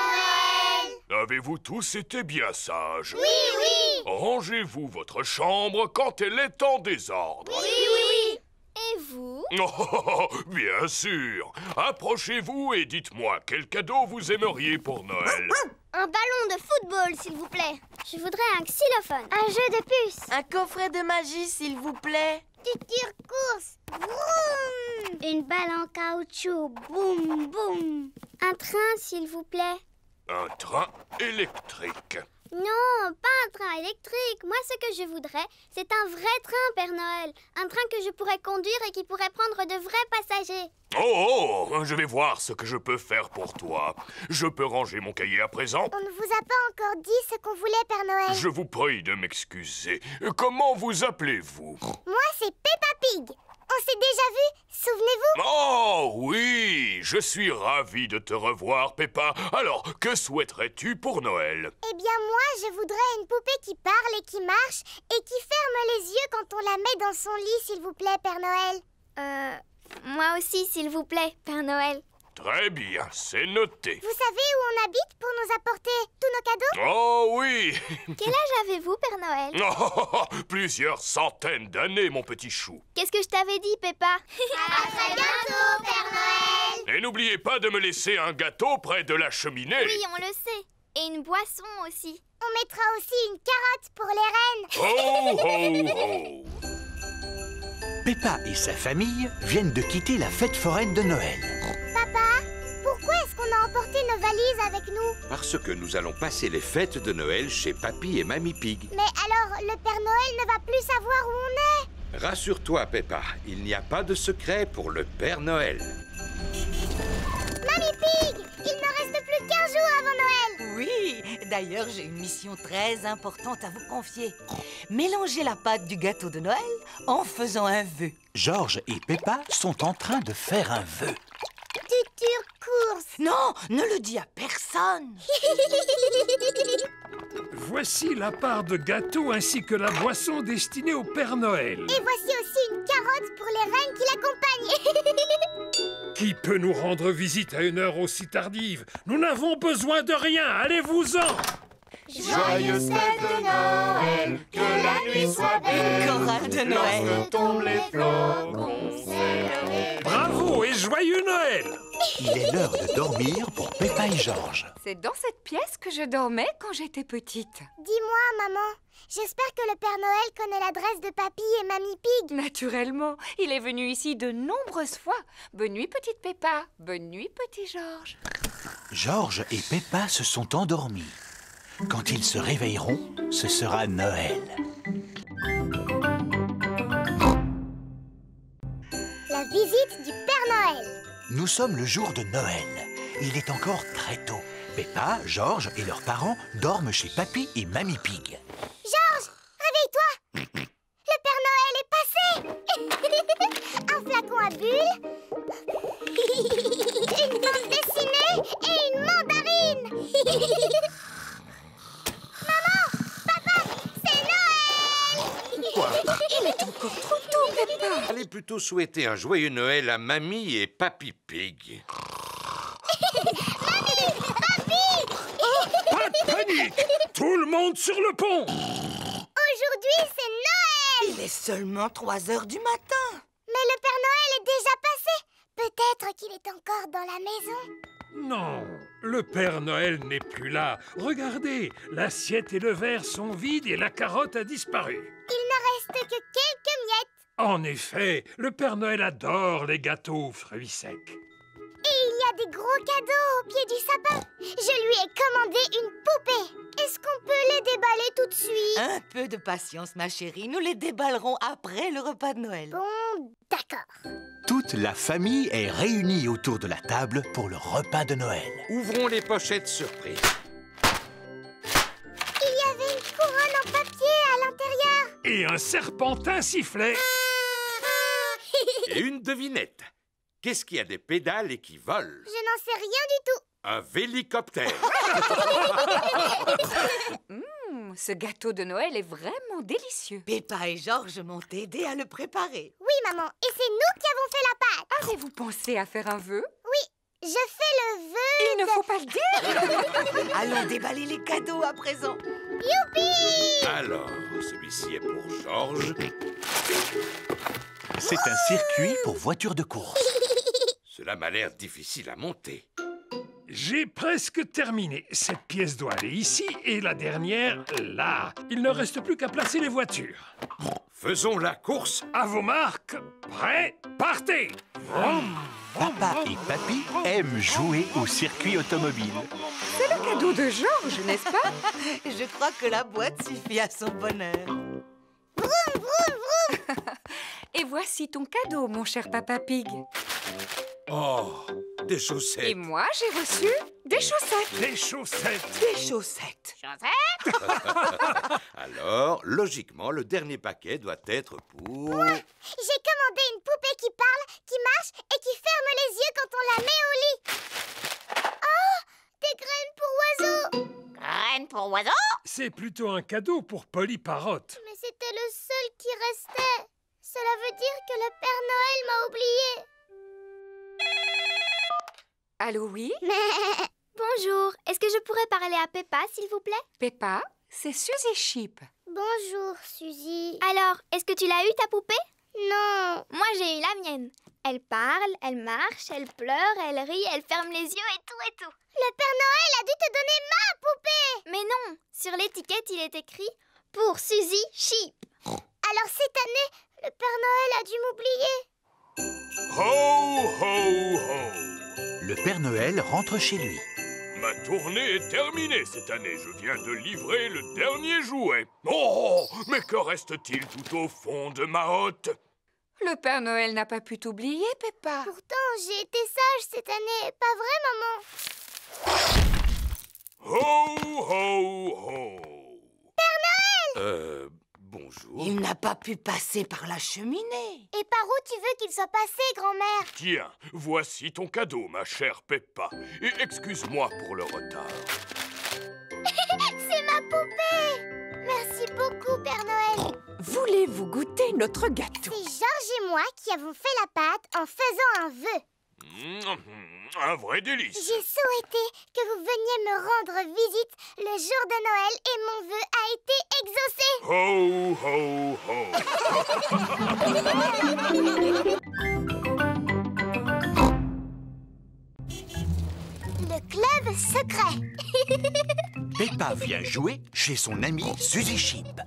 Noël. Avez-vous tous été bien sages? Oui, oui. Rangez-vous votre chambre quand elle est en désordre. Oui, oui. Et vous? Oh, bien sûr. Approchez-vous et dites-moi quel cadeau vous aimeriez pour Noël. Un ballon de football, s'il vous plaît. Je voudrais un xylophone. Un jeu de puces. Un coffret de magie, s'il vous plaît. Du tire-course. Vroom. Une balle en caoutchouc. Boum, boum. Un train, s'il vous plaît. Un train électrique. Non, pas un train électrique. Moi, ce que je voudrais, c'est un vrai train, Père Noël. Un train que je pourrais conduire et qui pourrait prendre de vrais passagers. Oh, je vais voir ce que je peux faire pour toi. Je peux ranger mon cahier à présent? On ne vous a pas encore dit ce qu'on voulait, Père Noël. Je vous prie de m'excuser. Comment vous appelez-vous? Moi, c'est Peppa Pig. On s'est déjà vu, souvenez-vous? Oh oui, je suis ravi de te revoir, Peppa. Alors, que souhaiterais-tu pour Noël? Eh bien, moi, je voudrais une poupée qui parle et qui marche et qui ferme les yeux quand on la met dans son lit, s'il vous plaît, Père Noël. Moi aussi, s'il vous plaît, Père Noël. Très bien, c'est noté. Vous savez où on habite pour nous apporter tous nos cadeaux? Oh oui. Quel âge avez-vous, Père Noël? Oh, plusieurs centaines d'années, mon petit chou. Qu'est-ce que je t'avais dit, Peppa? À très bientôt, Père Noël. Et Et n'oubliez pas de me laisser un gâteau près de la cheminée. Oui, on le sait. Et une boisson aussi. On mettra aussi une carotte pour les reines. Ho, ho, ho. Peppa et sa famille viennent de quitter la fête foraine de Noël. Papa, pourquoi est-ce qu'on a emporté nos valises avec nous? Parce que nous allons passer les fêtes de Noël chez Papy et Mamie Pig. Mais alors, le Père Noël ne va plus savoir où on est. Rassure-toi, Peppa, il n'y a pas de secret pour le Père Noël. Mamie Pig, il ne reste plus qu'1 jour avant Noël. Oui, d'ailleurs, j'ai une mission très importante à vous confier. Mélanger la pâte du gâteau de Noël en faisant un vœu. Georges et Peppa sont en train de faire un vœu. Future course. Non, ne le dis à personne. Voici la part de gâteau ainsi que la boisson destinée au Père Noël. Et voici aussi une carotte pour les reines qui l'accompagnent. Qui peut nous rendre visite à une heure aussi tardive? Nous n'avons besoin de rien, allez-vous-en! Joyeuses fêtes de Noël, que la nuit soit belle. Chorale de Noël. Lorsque tombent les flocons, c'est Bravo et joyeux Noël! Il est l'heure de dormir pour Peppa et Georges. C'est dans cette pièce que je dormais quand j'étais petite. Dis-moi, maman, j'espère que le Père Noël connaît l'adresse de Papy et Mamie Pig. Naturellement, il est venu ici de nombreuses fois. Bonne nuit, petite Peppa. Bonne nuit, petit Georges. Georges et Peppa se sont endormis. Quand ils se réveilleront, ce sera Noël. La visite du Père Noël. Nous sommes le jour de Noël. Il est encore très tôt. Peppa, Georges et leurs parents dorment chez Papy et Mamie Pig. Georges, réveille-toi. Le Père Noël est passé. Un flacon à bulles, une bande dessinée et une mandarine. Maman, papa, c'est Noël. Quoi? Il est encore trop tôt, Peppa. Allez plutôt souhaiter un joyeux Noël à Mamie et Papy Pig. Pas de panique! Tout le monde sur le pont! Aujourd'hui, c'est Noël. Il est seulement 3 heures du matin. Mais le Père Noël est déjà passé. Peut-être qu'il est encore dans la maison. Non, le Père Noël n'est plus là. Regardez, l'assiette et le verre sont vides et la carotte a disparu. Il ne reste que quelques miettes. En effet, le Père Noël adore les gâteaux aux fruits secs. Et il y a des gros cadeaux au pied du sapin. Je lui ai commandé une poupée. Est-ce qu'on peut les déballer tout de suite? Un peu de patience, ma chérie. Nous les déballerons après le repas de Noël. Bon, d'accord. Toute la famille est réunie autour de la table pour le repas de Noël. Ouvrons les pochettes surprises. Il y avait une couronne en papier à l'intérieur. Et un serpentin sifflet. Et une devinette. Qu'est-ce qui a des pédales et qui vole? Je n'en sais rien du tout. Un vélicoptère. Ce gâteau de Noël est vraiment délicieux. Peppa et Georges m'ont aidé à le préparer. Oui, maman, et c'est nous qui avons fait la pâte. Avez-vous pensé à faire un vœu? Oui, je fais le vœu. Il ne faut pas le dire. Allons déballer les cadeaux à présent. Youpi! Alors, celui-ci est pour Georges. C'est un circuit pour voitures de course. Cela m'a l'air difficile à monter. J'ai presque terminé. Cette pièce doit aller ici et la dernière là. Il ne reste plus qu'à placer les voitures. Faisons la course. À vos marques, prêts, partez! Papa et Papy aiment jouer au circuit automobile. C'est le cadeau de Georges, n'est-ce pas? Je crois que la boîte suffit à son bonheur. Vroom, vroom, vroom. Et voici ton cadeau, mon cher Papa Pig. Oh, des chaussettes. Et moi, j'ai reçu des chaussettes. Des chaussettes. Des chaussettes. Alors, logiquement, le dernier paquet doit être pour... J'ai commandé une poupée qui parle, qui marche et qui ferme les yeux quand on la met au lit. Oh, des graines pour oiseaux. Graines pour oiseaux? C'est plutôt un cadeau pour Polly Parrot. Mais c'était le seul qui restait. Cela veut dire que le Père Noël m'a oublié. Allô, oui? Bonjour, est-ce que je pourrais parler à Peppa, s'il vous plaît? Peppa, c'est Suzy Sheep. Bonjour, Suzy. Alors, est-ce que tu l'as eu, ta poupée? Non. Moi, j'ai eu la mienne. Elle parle, elle marche, elle pleure, elle rit, elle ferme les yeux et tout et tout. Le Père Noël a dû te donner ma poupée! Mais non, sur l'étiquette il est écrit « Pour Suzy Sheep ». Alors cette année, le Père Noël a dû m'oublier. Ho, ho, ho! Le Père Noël rentre chez lui. Ma tournée est terminée cette année. Je viens de livrer le dernier jouet. Oh, mais que reste-t-il tout au fond de ma hotte? Le Père Noël n'a pas pu t'oublier, Peppa. Pourtant, j'ai été sage cette année, pas vrai, maman? Ho, ho, ho! Père Noël! Bonjour. Il n'a pas pu passer par la cheminée. Et par où tu veux qu'il soit passé, grand-mère? Tiens, voici ton cadeau, ma chère Peppa. Et excuse-moi pour le retard. C'est ma poupée! Merci beaucoup, Père Noël. Voulez-vous goûter notre gâteau? C'est Georges et moi qui avons fait la pâte en faisant un vœu. Un vrai délice. J'ai souhaité que vous veniez me rendre visite le jour de Noël et mon vœu a été exaucé. Ho, ho, ho. Le club secret. Peppa vient jouer chez son amie Suzy Sheep.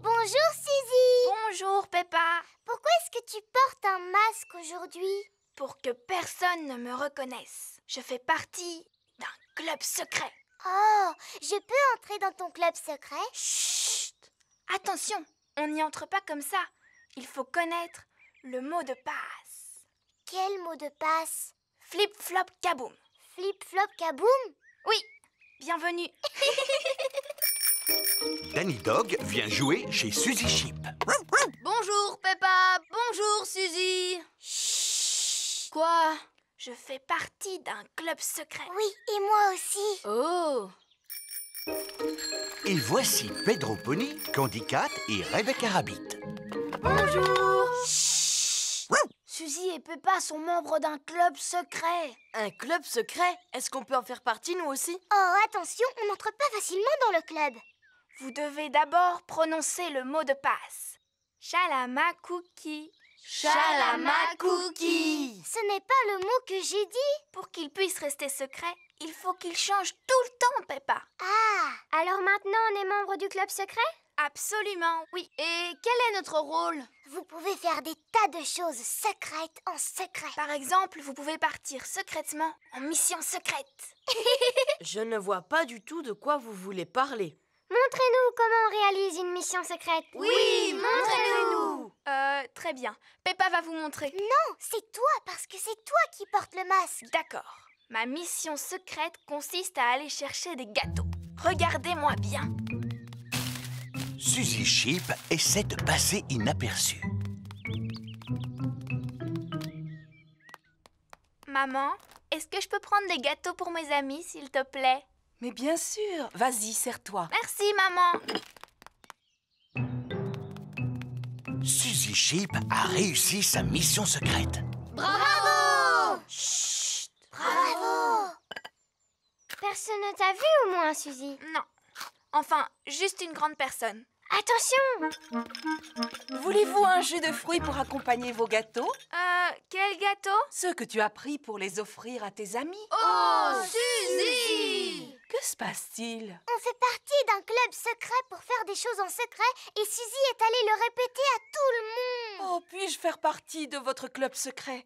Bonjour Suzy. Bonjour Peppa. Pourquoi est-ce que tu portes un masque aujourd'hui? Pour que personne ne me reconnaisse. Je fais partie d'un club secret. Oh, je peux entrer dans ton club secret? Chut! Attention, on n'y entre pas comme ça. Il faut connaître le mot de passe. Quel mot de passe? Flip, flop, kaboom. Flip, flop, kaboom? Oui, bienvenue. Danny Dog vient jouer chez Suzy Sheep. Bonjour Peppa, bonjour Suzy. Chut. Quoi? Je fais partie d'un club secret. Oui, et moi aussi. Oh. Et voici Pedro Pony, Candy Cat et Rebecca Rabbit. Bonjour. Chut. Suzy et Peppa sont membres d'un club secret. Un club secret? Est-ce qu'on peut en faire partie, nous aussi? Oh, attention, on n'entre pas facilement dans le club. Vous devez d'abord prononcer le mot de passe. Shalama cookie. Shalama cookie. Ce n'est pas le mot que j'ai dit. Pour qu'il puisse rester secret, il faut qu'il change tout le temps, Peppa. Ah, alors maintenant on est membre du club secret? Absolument, oui. Et quel est notre rôle? Vous pouvez faire des tas de choses secrètes en secret. Par exemple, vous pouvez partir secrètement en mission secrète. Je ne vois pas du tout de quoi vous voulez parler. Montrez-nous comment on réalise une mission secrète. Oui, montrez-nous. Très bien. Peppa va vous montrer. Non, c'est toi, parce que c'est toi qui portes le masque. D'accord. Ma mission secrète consiste à aller chercher des gâteaux. Regardez-moi bien. Suzy Sheep essaie de passer inaperçue. Maman, est-ce que je peux prendre des gâteaux pour mes amis, s'il te plaît? Mais bien sûr. Vas-y, serre-toi. Merci, maman. Suzy Sheep a réussi sa mission secrète. Bravo! Chut! Bravo! Personne ne t'a vu au moins, Suzy? Non. Enfin, juste une grande personne. Attention! Voulez-vous un jus de fruits pour accompagner vos gâteaux? Quel gâteau? Ceux que tu as pris pour les offrir à tes amis. Oh, Suzy! Que se passe-t-il? On fait partie d'un club secret pour faire des choses en secret et Suzy est allée le répéter à tout le monde. Oh, puis-je faire partie de votre club secret?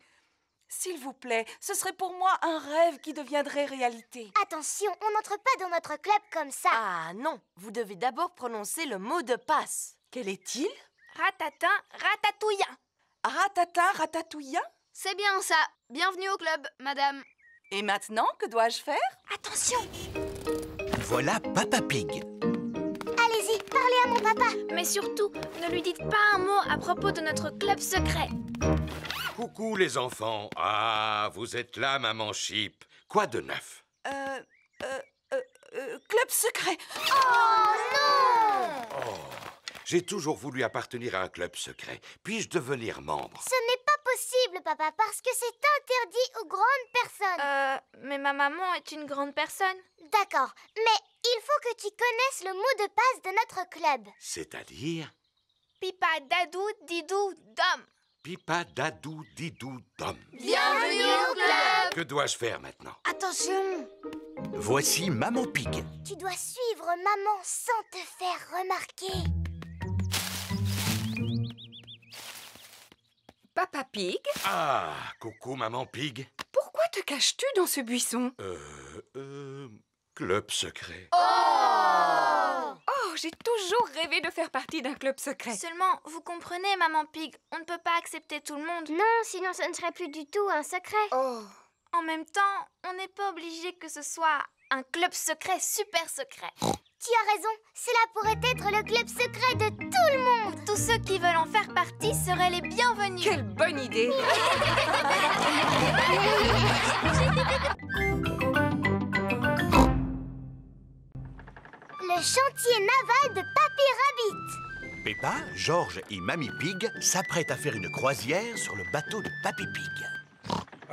S'il vous plaît, ce serait pour moi un rêve qui deviendrait réalité. Attention, on n'entre pas dans notre club comme ça. Ah non, vous devez d'abord prononcer le mot de passe. Quel est-il? Ratatin, ratatouillant. Ratatin, ratatouillant? C'est bien ça. Bienvenue au club, madame. Et maintenant, que dois-je faire? Attention! Voilà Papa Pig. Allez-y, parlez à mon papa. Mais surtout, ne lui dites pas un mot à propos de notre club secret. Coucou les enfants. Ah, vous êtes là, maman Sheep. Quoi de neuf? Club secret. Oh non! Oh, j'ai toujours voulu appartenir à un club secret. Puis-je devenir membre? Ce n'est pas possible, papa, parce que c'est interdit aux grandes personnes. Mais ma maman est une grande personne. D'accord, mais il faut que tu connaisses le mot de passe de notre club. C'est-à-dire? Pipa, dadou, didou, dom. Pipa dadou didou dom. Bienvenue au club. Que dois-je faire maintenant? Attention, Voici Maman Pig. tu dois suivre maman sans te faire remarquer. Papa Pig, Ah, coucou Maman Pig. pourquoi te caches-tu dans ce buisson? Club secret. Oh, j'ai toujours rêvé de faire partie d'un club secret. Seulement, vous comprenez, Maman Pig, on ne peut pas accepter tout le monde. Non, sinon ça ne serait plus du tout un secret. Oh. En même temps, on n'est pas obligé que ce soit un club secret super secret. Tu as raison, cela pourrait être le club secret de tout le monde. Tous ceux qui veulent en faire partie seraient les bienvenus. Quelle bonne idée! Le chantier naval de Papy Rabbit. Peppa, George et Mamie Pig s'apprêtent à faire une croisière sur le bateau de Papy Pig.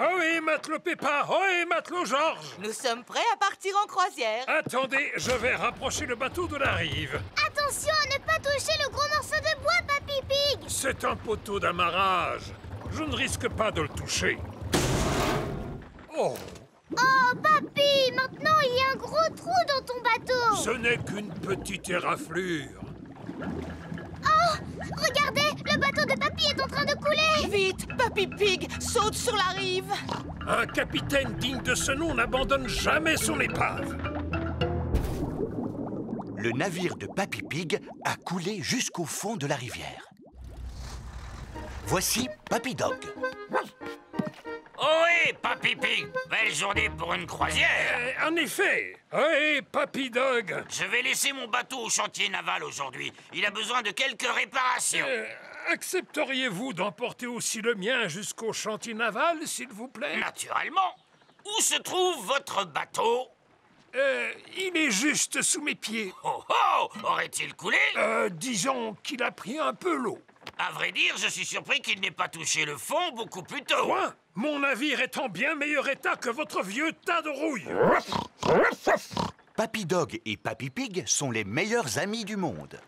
Ah oui, matelot Peppa, ah oui, matelot George. Nous sommes prêts à partir en croisière. Attendez, je vais rapprocher le bateau de la rive. Attention à ne pas toucher le gros morceau de bois, Papy Pig. C'est un poteau d'amarrage. Je ne risque pas de le toucher. Oh, Oh, Papy, maintenant il y a un gros trou dans ton bateau. ce n'est qu'une petite éraflure. Oh, regardez, le bateau de Papy est en train de couler. Vite, Papy Pig, saute sur la rive. Un capitaine digne de ce nom n'abandonne jamais son épave. Le navire de Papy Pig a coulé jusqu'au fond de la rivière. Voici Papy Dog. Ohé, Papy Pig, belle journée pour une croisière. En effet, oui, Papy Dog. Je vais laisser mon bateau au chantier naval aujourd'hui. Il a besoin de quelques réparations. Accepteriez-vous d'emporter aussi le mien jusqu'au chantier naval, s'il vous plaît? Naturellement. Où se trouve votre bateau? Il est juste sous mes pieds. Oh oh! Aurait-il coulé? Disons qu'il a pris un peu l'eau. À vrai dire, je suis surpris qu'il n'ait pas touché le fond beaucoup plus tôt. Quoi? Mon navire est en bien meilleur état que votre vieux tas de rouille. Papy Dog et Papy Pig sont les meilleurs amis du monde.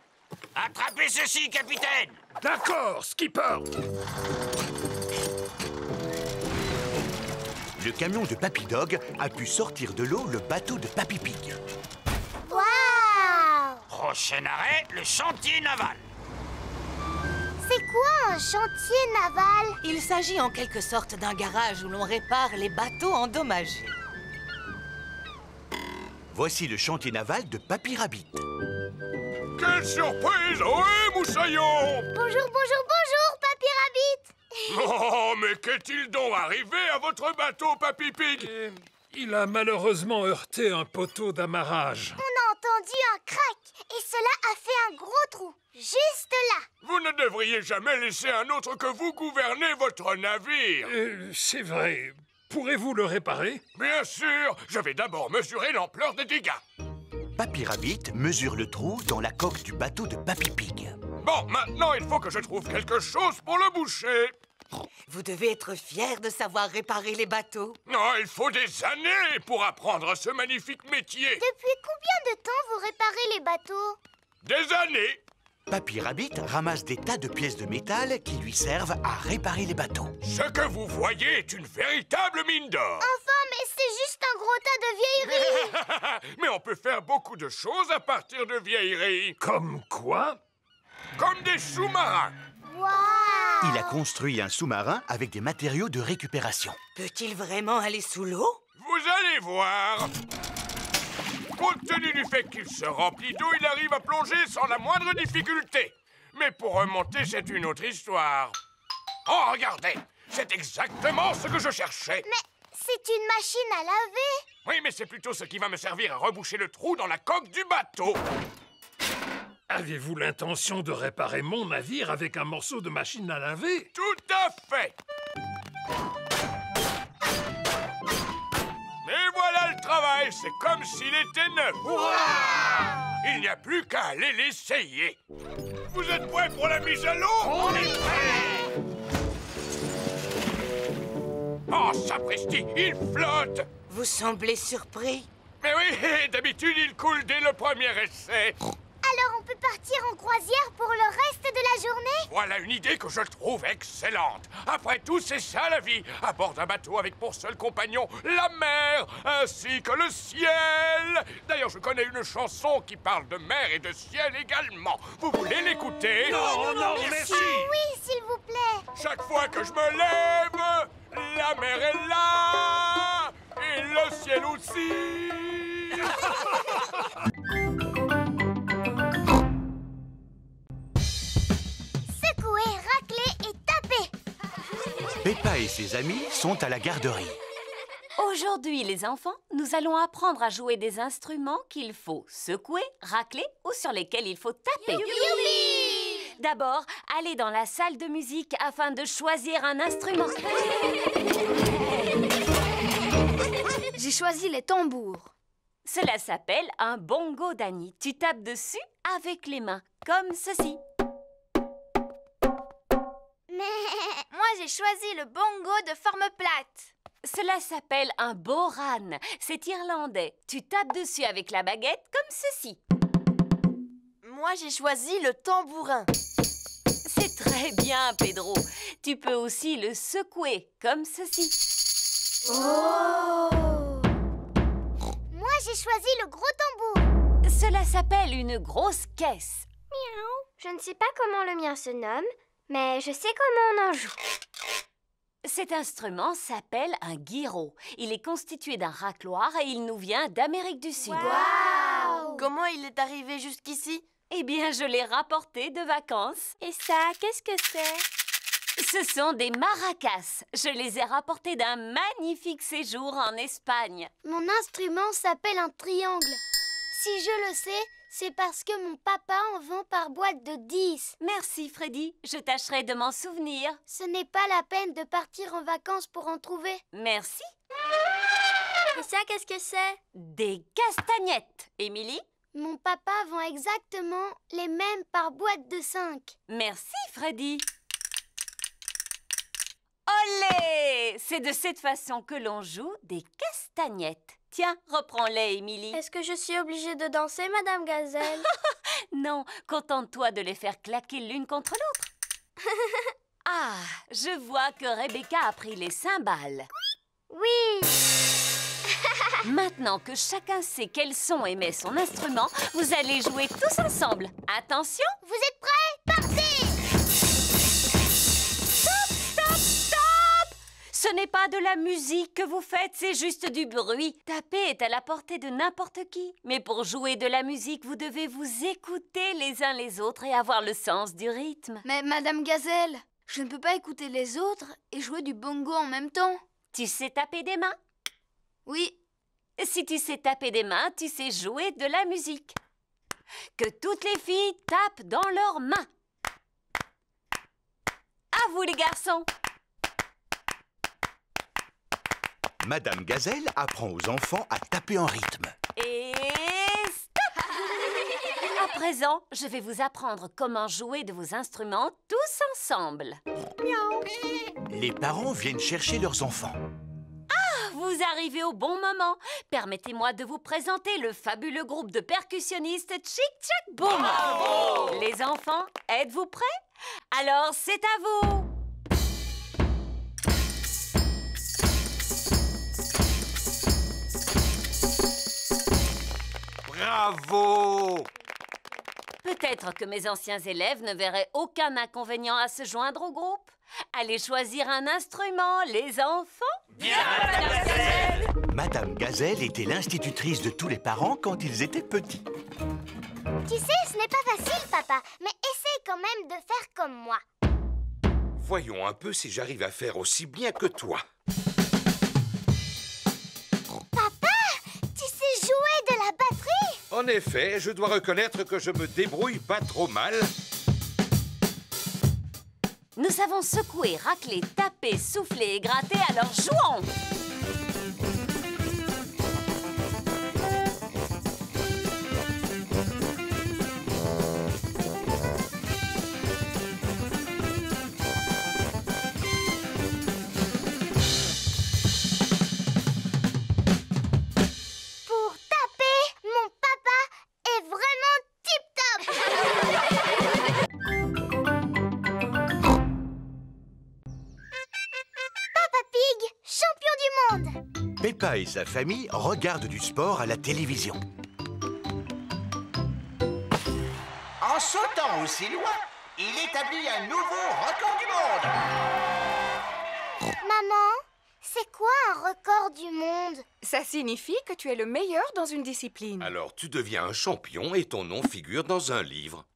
Attrapez ceci, capitaine! D'accord, skipper. Le camion de Papy Dog a pu sortir de l'eau le bateau de Papy Pig. Waouh! Prochain arrêt, le chantier naval. C'est quoi un chantier naval? Il s'agit en quelque sorte d'un garage où l'on répare les bateaux endommagés. Voici le chantier naval de Papy Rabbit. Quelle surprise! Ohé, moussaillon! Bonjour, bonjour, bonjour, Papy Rabbit. Oh, mais qu'est-il donc arrivé à votre bateau, Papy Pig? Il a malheureusement heurté un poteau d'amarrage. On a entendu un crack et cela a fait un gros trou, juste là. Vous ne devriez jamais laisser un autre que vous gouverner votre navire. C'est vrai. Pourrez-vous le réparer? Bien sûr, je vais d'abord mesurer l'ampleur des dégâts. Papy Rabbit mesure le trou dans la coque du bateau de Papy Pig. Bon, maintenant, il faut que je trouve quelque chose pour le boucher. Vous devez être fier de savoir réparer les bateaux. Non, il faut des années pour apprendre ce magnifique métier. Depuis combien de temps vous réparez les bateaux? Des années. Papy Rabbit ramasse des tas de pièces de métal qui lui servent à réparer les bateaux. Ce que vous voyez est une véritable mine d'or. Enfin, mais c'est juste un gros tas de vieilleries. Mais on peut faire beaucoup de choses à partir de vieilleries. Comme quoi? Comme des sous-marins. Waouh! Il a construit un sous-marin avec des matériaux de récupération. Peut-il vraiment aller sous l'eau? Vous allez voir. Compte tenu du fait qu'il se remplit d'eau, il arrive à plonger sans la moindre difficulté. Mais pour remonter, c'est une autre histoire. Oh, regardez, c'est exactement ce que je cherchais. Mais c'est une machine à laver. Oui, mais c'est plutôt ce qui va me servir à reboucher le trou dans la coque du bateau. Avez-vous l'intention de réparer mon navire avec un morceau de machine à laver? Tout à fait. Et voilà le travail, c'est comme s'il était neuf. Il n'y a plus qu'à aller l'essayer. Vous êtes prêts pour la mise à l'eau? On est prêts. Oh, sapristi, il flotte. Vous semblez surpris. Mais oui, d'habitude, il coule dès le premier essai. Alors on peut partir en croisière pour le reste de la journée? Voilà une idée que je trouve excellente. Après tout, c'est ça la vie. À bord d'un bateau avec pour seul compagnon la mer, ainsi que le ciel. D'ailleurs, je connais une chanson qui parle de mer et de ciel également. Vous voulez l'écouter? Non, non, merci. Oui, s'il vous plaît. Chaque fois que je me lève, la mer est là et le ciel aussi. Secouer, racler et taper. Peppa et ses amis sont à la garderie. Aujourd'hui, les enfants, nous allons apprendre à jouer des instruments qu'il faut secouer, racler ou sur lesquels il faut taper. D'abord, allez dans la salle de musique afin de choisir un instrument. J'ai choisi les tambours. Cela s'appelle un bongo, Dani. Tu tapes dessus avec les mains, comme ceci. Moi, j'ai choisi le bongo de forme plate. Cela s'appelle un boran. C'est irlandais. Tu tapes dessus avec la baguette, comme ceci. Moi, j'ai choisi le tambourin. C'est très bien, Pedro. Tu peux aussi le secouer, comme ceci. Oh! Moi, j'ai choisi le gros tambour. Cela s'appelle une grosse caisse. Miaou. Je ne sais pas comment le mien se nomme, mais je sais comment on en joue. Cet instrument s'appelle un guiro. Il est constitué d'un racloir et il nous vient d'Amérique du Sud. Wow! Comment il est arrivé jusqu'ici? Eh bien, je l'ai rapporté de vacances. Et ça, qu'est-ce que c'est? Ce sont des maracas. Je les ai rapportés d'un magnifique séjour en Espagne. Mon instrument s'appelle un triangle. Si je le sais, c'est parce que mon papa en vend par boîte de 10. Merci, Freddy. Je tâcherai de m'en souvenir. Ce n'est pas la peine de partir en vacances pour en trouver. Merci. Et ça, qu'est-ce que c'est? Des castagnettes. Émilie? Mon papa vend exactement les mêmes par boîte de 5. Merci, Freddy. Olé! C'est de cette façon que l'on joue des castagnettes. Tiens, reprends-les, Émilie. Est-ce que je suis obligée de danser, Madame Gazelle? Non, contente-toi de les faire claquer l'une contre l'autre. Ah, je vois que Rebecca a pris les cymbales. Oui! Maintenant que chacun sait quel son émet son instrument, vous allez jouer tous ensemble. Attention! Vous êtes prêts? Partez! Stop, stop, stop! Ce n'est pas de la musique que vous faites, c'est juste du bruit. Taper est à la portée de n'importe qui. Mais pour jouer de la musique, vous devez vous écouter les uns les autres et avoir le sens du rythme. Mais Madame Gazelle, je ne peux pas écouter les autres et jouer du bongo en même temps. Tu sais taper des mains? Oui. Si tu sais taper des mains, tu sais jouer de la musique. Que toutes les filles tapent dans leurs mains. À vous les garçons. Madame Gazelle apprend aux enfants à taper en rythme. Et stop! À présent, je vais vous apprendre comment jouer de vos instruments tous ensemble. Miaou. Les parents viennent chercher leurs enfants. Vous arrivez au bon moment. Permettez-moi de vous présenter le fabuleux groupe de percussionnistes Chic Chac Boom. Bravo! Les enfants, êtes-vous prêts? Alors, c'est à vous. Bravo! Peut-être que mes anciens élèves ne verraient aucun inconvénient à se joindre au groupe. Allez choisir un instrument, les enfants. Bien, Madame Gazelle! Madame Gazelle était l'institutrice de tous les parents quand ils étaient petits. Tu sais, ce n'est pas facile, papa, mais essaye quand même de faire comme moi. Voyons un peu si j'arrive à faire aussi bien que toi. Papa, tu sais jouer de la batterie? En effet, je dois reconnaître que je me débrouille pas trop mal. Nous savons secouer, racler, taper, souffler et gratter, alors jouons! Pour taper, mon papa est vraiment tip-top! Peppa et sa famille regardent du sport à la télévision. En sautant aussi loin, il établit un nouveau record du monde. Maman, c'est quoi un record du monde? Ça signifie que tu es le meilleur dans une discipline. Alors tu deviens un champion et ton nom figure dans un livre.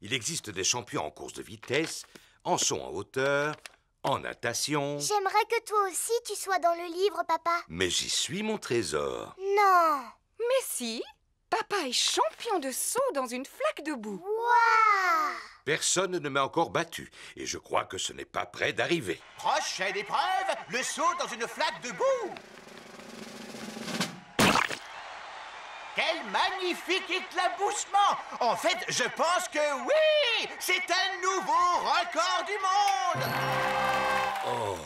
Il existe des champions en course de vitesse, en saut en hauteur, en natation. J'aimerais que toi aussi tu sois dans le livre, papa. Mais j'y suis, mon trésor. Non. Mais si, papa est champion de saut dans une flaque de boue. Waouh! Personne ne m'a encore battu et je crois que ce n'est pas près d'arriver. Prochaine épreuve, le saut dans une flaque de boue. Quel magnifique éclaboussement! En fait, je pense que oui! C'est un nouveau record du monde! Oh.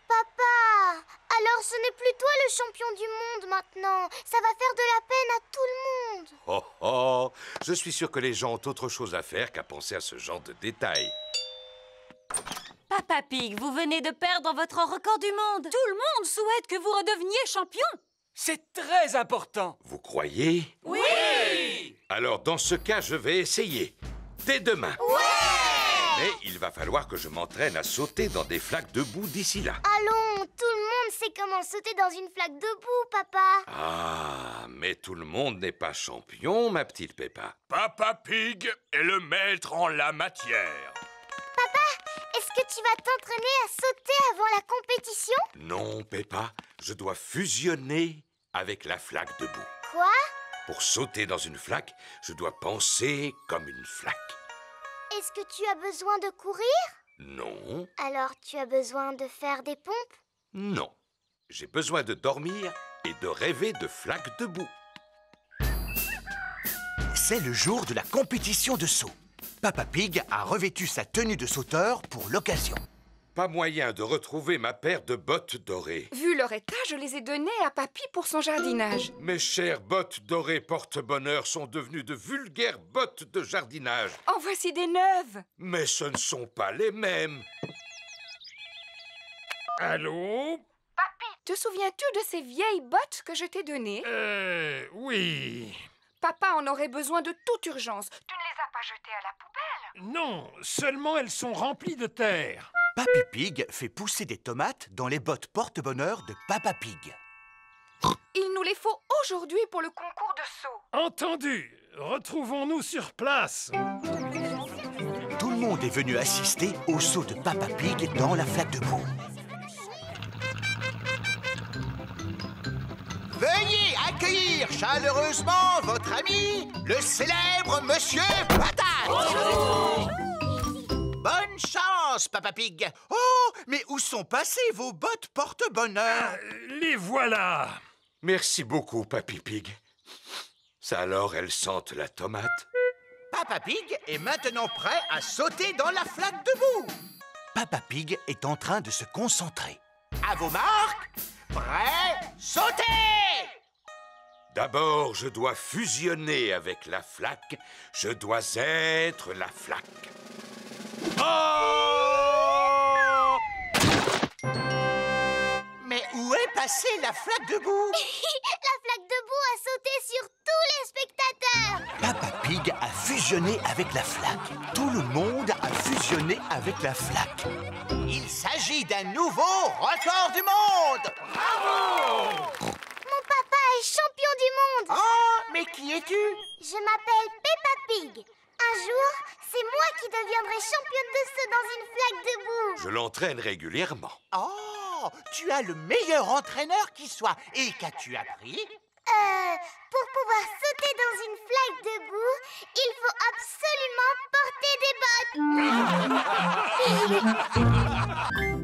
Papa! Alors ce n'est plus toi le champion du monde maintenant. Ça va faire de la peine à tout le monde. Oh oh! Je suis sûr que les gens ont autre chose à faire qu'à penser à ce genre de détails. Papa Pig, vous venez de perdre votre record du monde. Tout le monde souhaite que vous redeveniez champion. C'est très important. Vous croyez? Oui! Alors dans ce cas, je vais essayer. Dès demain. Ouais! Mais il va falloir que je m'entraîne à sauter dans des flaques de boue d'ici là. Allons, tout le monde sait comment sauter dans une flaque de boue, papa. Ah, mais tout le monde n'est pas champion, ma petite Peppa. Papa Pig est le maître en la matière. Papa, est-ce que tu vas t'entraîner à sauter avant la compétition? Non, Peppa, je dois fusionner avec la flaque de boue. Quoi? Pour sauter dans une flaque, je dois penser comme une flaque. Est-ce que tu as besoin de courir? Non, Alors tu as besoin de faire des pompes? non. J'ai besoin de dormir et de rêver de flaques de boue. C'est le jour de la compétition de saut. Papa Pig a revêtu sa tenue de sauteur pour l'occasion. Pas moyen de retrouver ma paire de bottes dorées. Vu leur état, je les ai données à Papy pour son jardinage. Mes chères bottes dorées porte-bonheur sont devenues de vulgaires bottes de jardinage. En voici des neuves. Mais ce ne sont pas les mêmes. Allô? Papy, te souviens-tu de ces vieilles bottes que je t'ai données? Oui. Papa en aurait besoin de toute urgence. Tu ne les as pas jetées à la poubelle? Non, seulement elles sont remplies de terre. Papy Pig fait pousser des tomates dans les bottes porte-bonheur de Papa Pig. Il nous les faut aujourd'hui pour le concours de saut. Entendu. Retrouvons-nous sur place. Tout le monde est venu assister au saut de Papa Pig dans la flaque de boue. Veuillez accueillir chaleureusement votre ami, le célèbre Monsieur Patate. Bonne chance, Papa Pig. Oh, mais où sont passées vos bottes porte-bonheur? Les voilà. Merci beaucoup, Papy Pig. Ça alors, elles sentent la tomate? Papa Pig est maintenant prêt à sauter dans la flaque de boue. Papa Pig est en train de se concentrer. À vos marques, prêt, sautez! D'abord, je dois fusionner avec la flaque. Je dois être la flaque. Oh! Mais où est passée la flaque de boue? La flaque de boue a sauté sur tous les spectateurs. Papa Pig a fusionné avec la flaque. Tout le monde a fusionné avec la flaque. Il s'agit d'un nouveau record du monde! Bravo! Mon papa est champion du monde. Oh, mais qui es-tu? Je m'appelle Peppa Pig. Un jour, c'est moi qui deviendrai championne de saut dans une flaque de boue. Je l'entraîne régulièrement. Oh, tu as le meilleur entraîneur qui soit. Et qu'as-tu appris? Pour pouvoir sauter dans une flaque de boue, il faut absolument porter des bottes.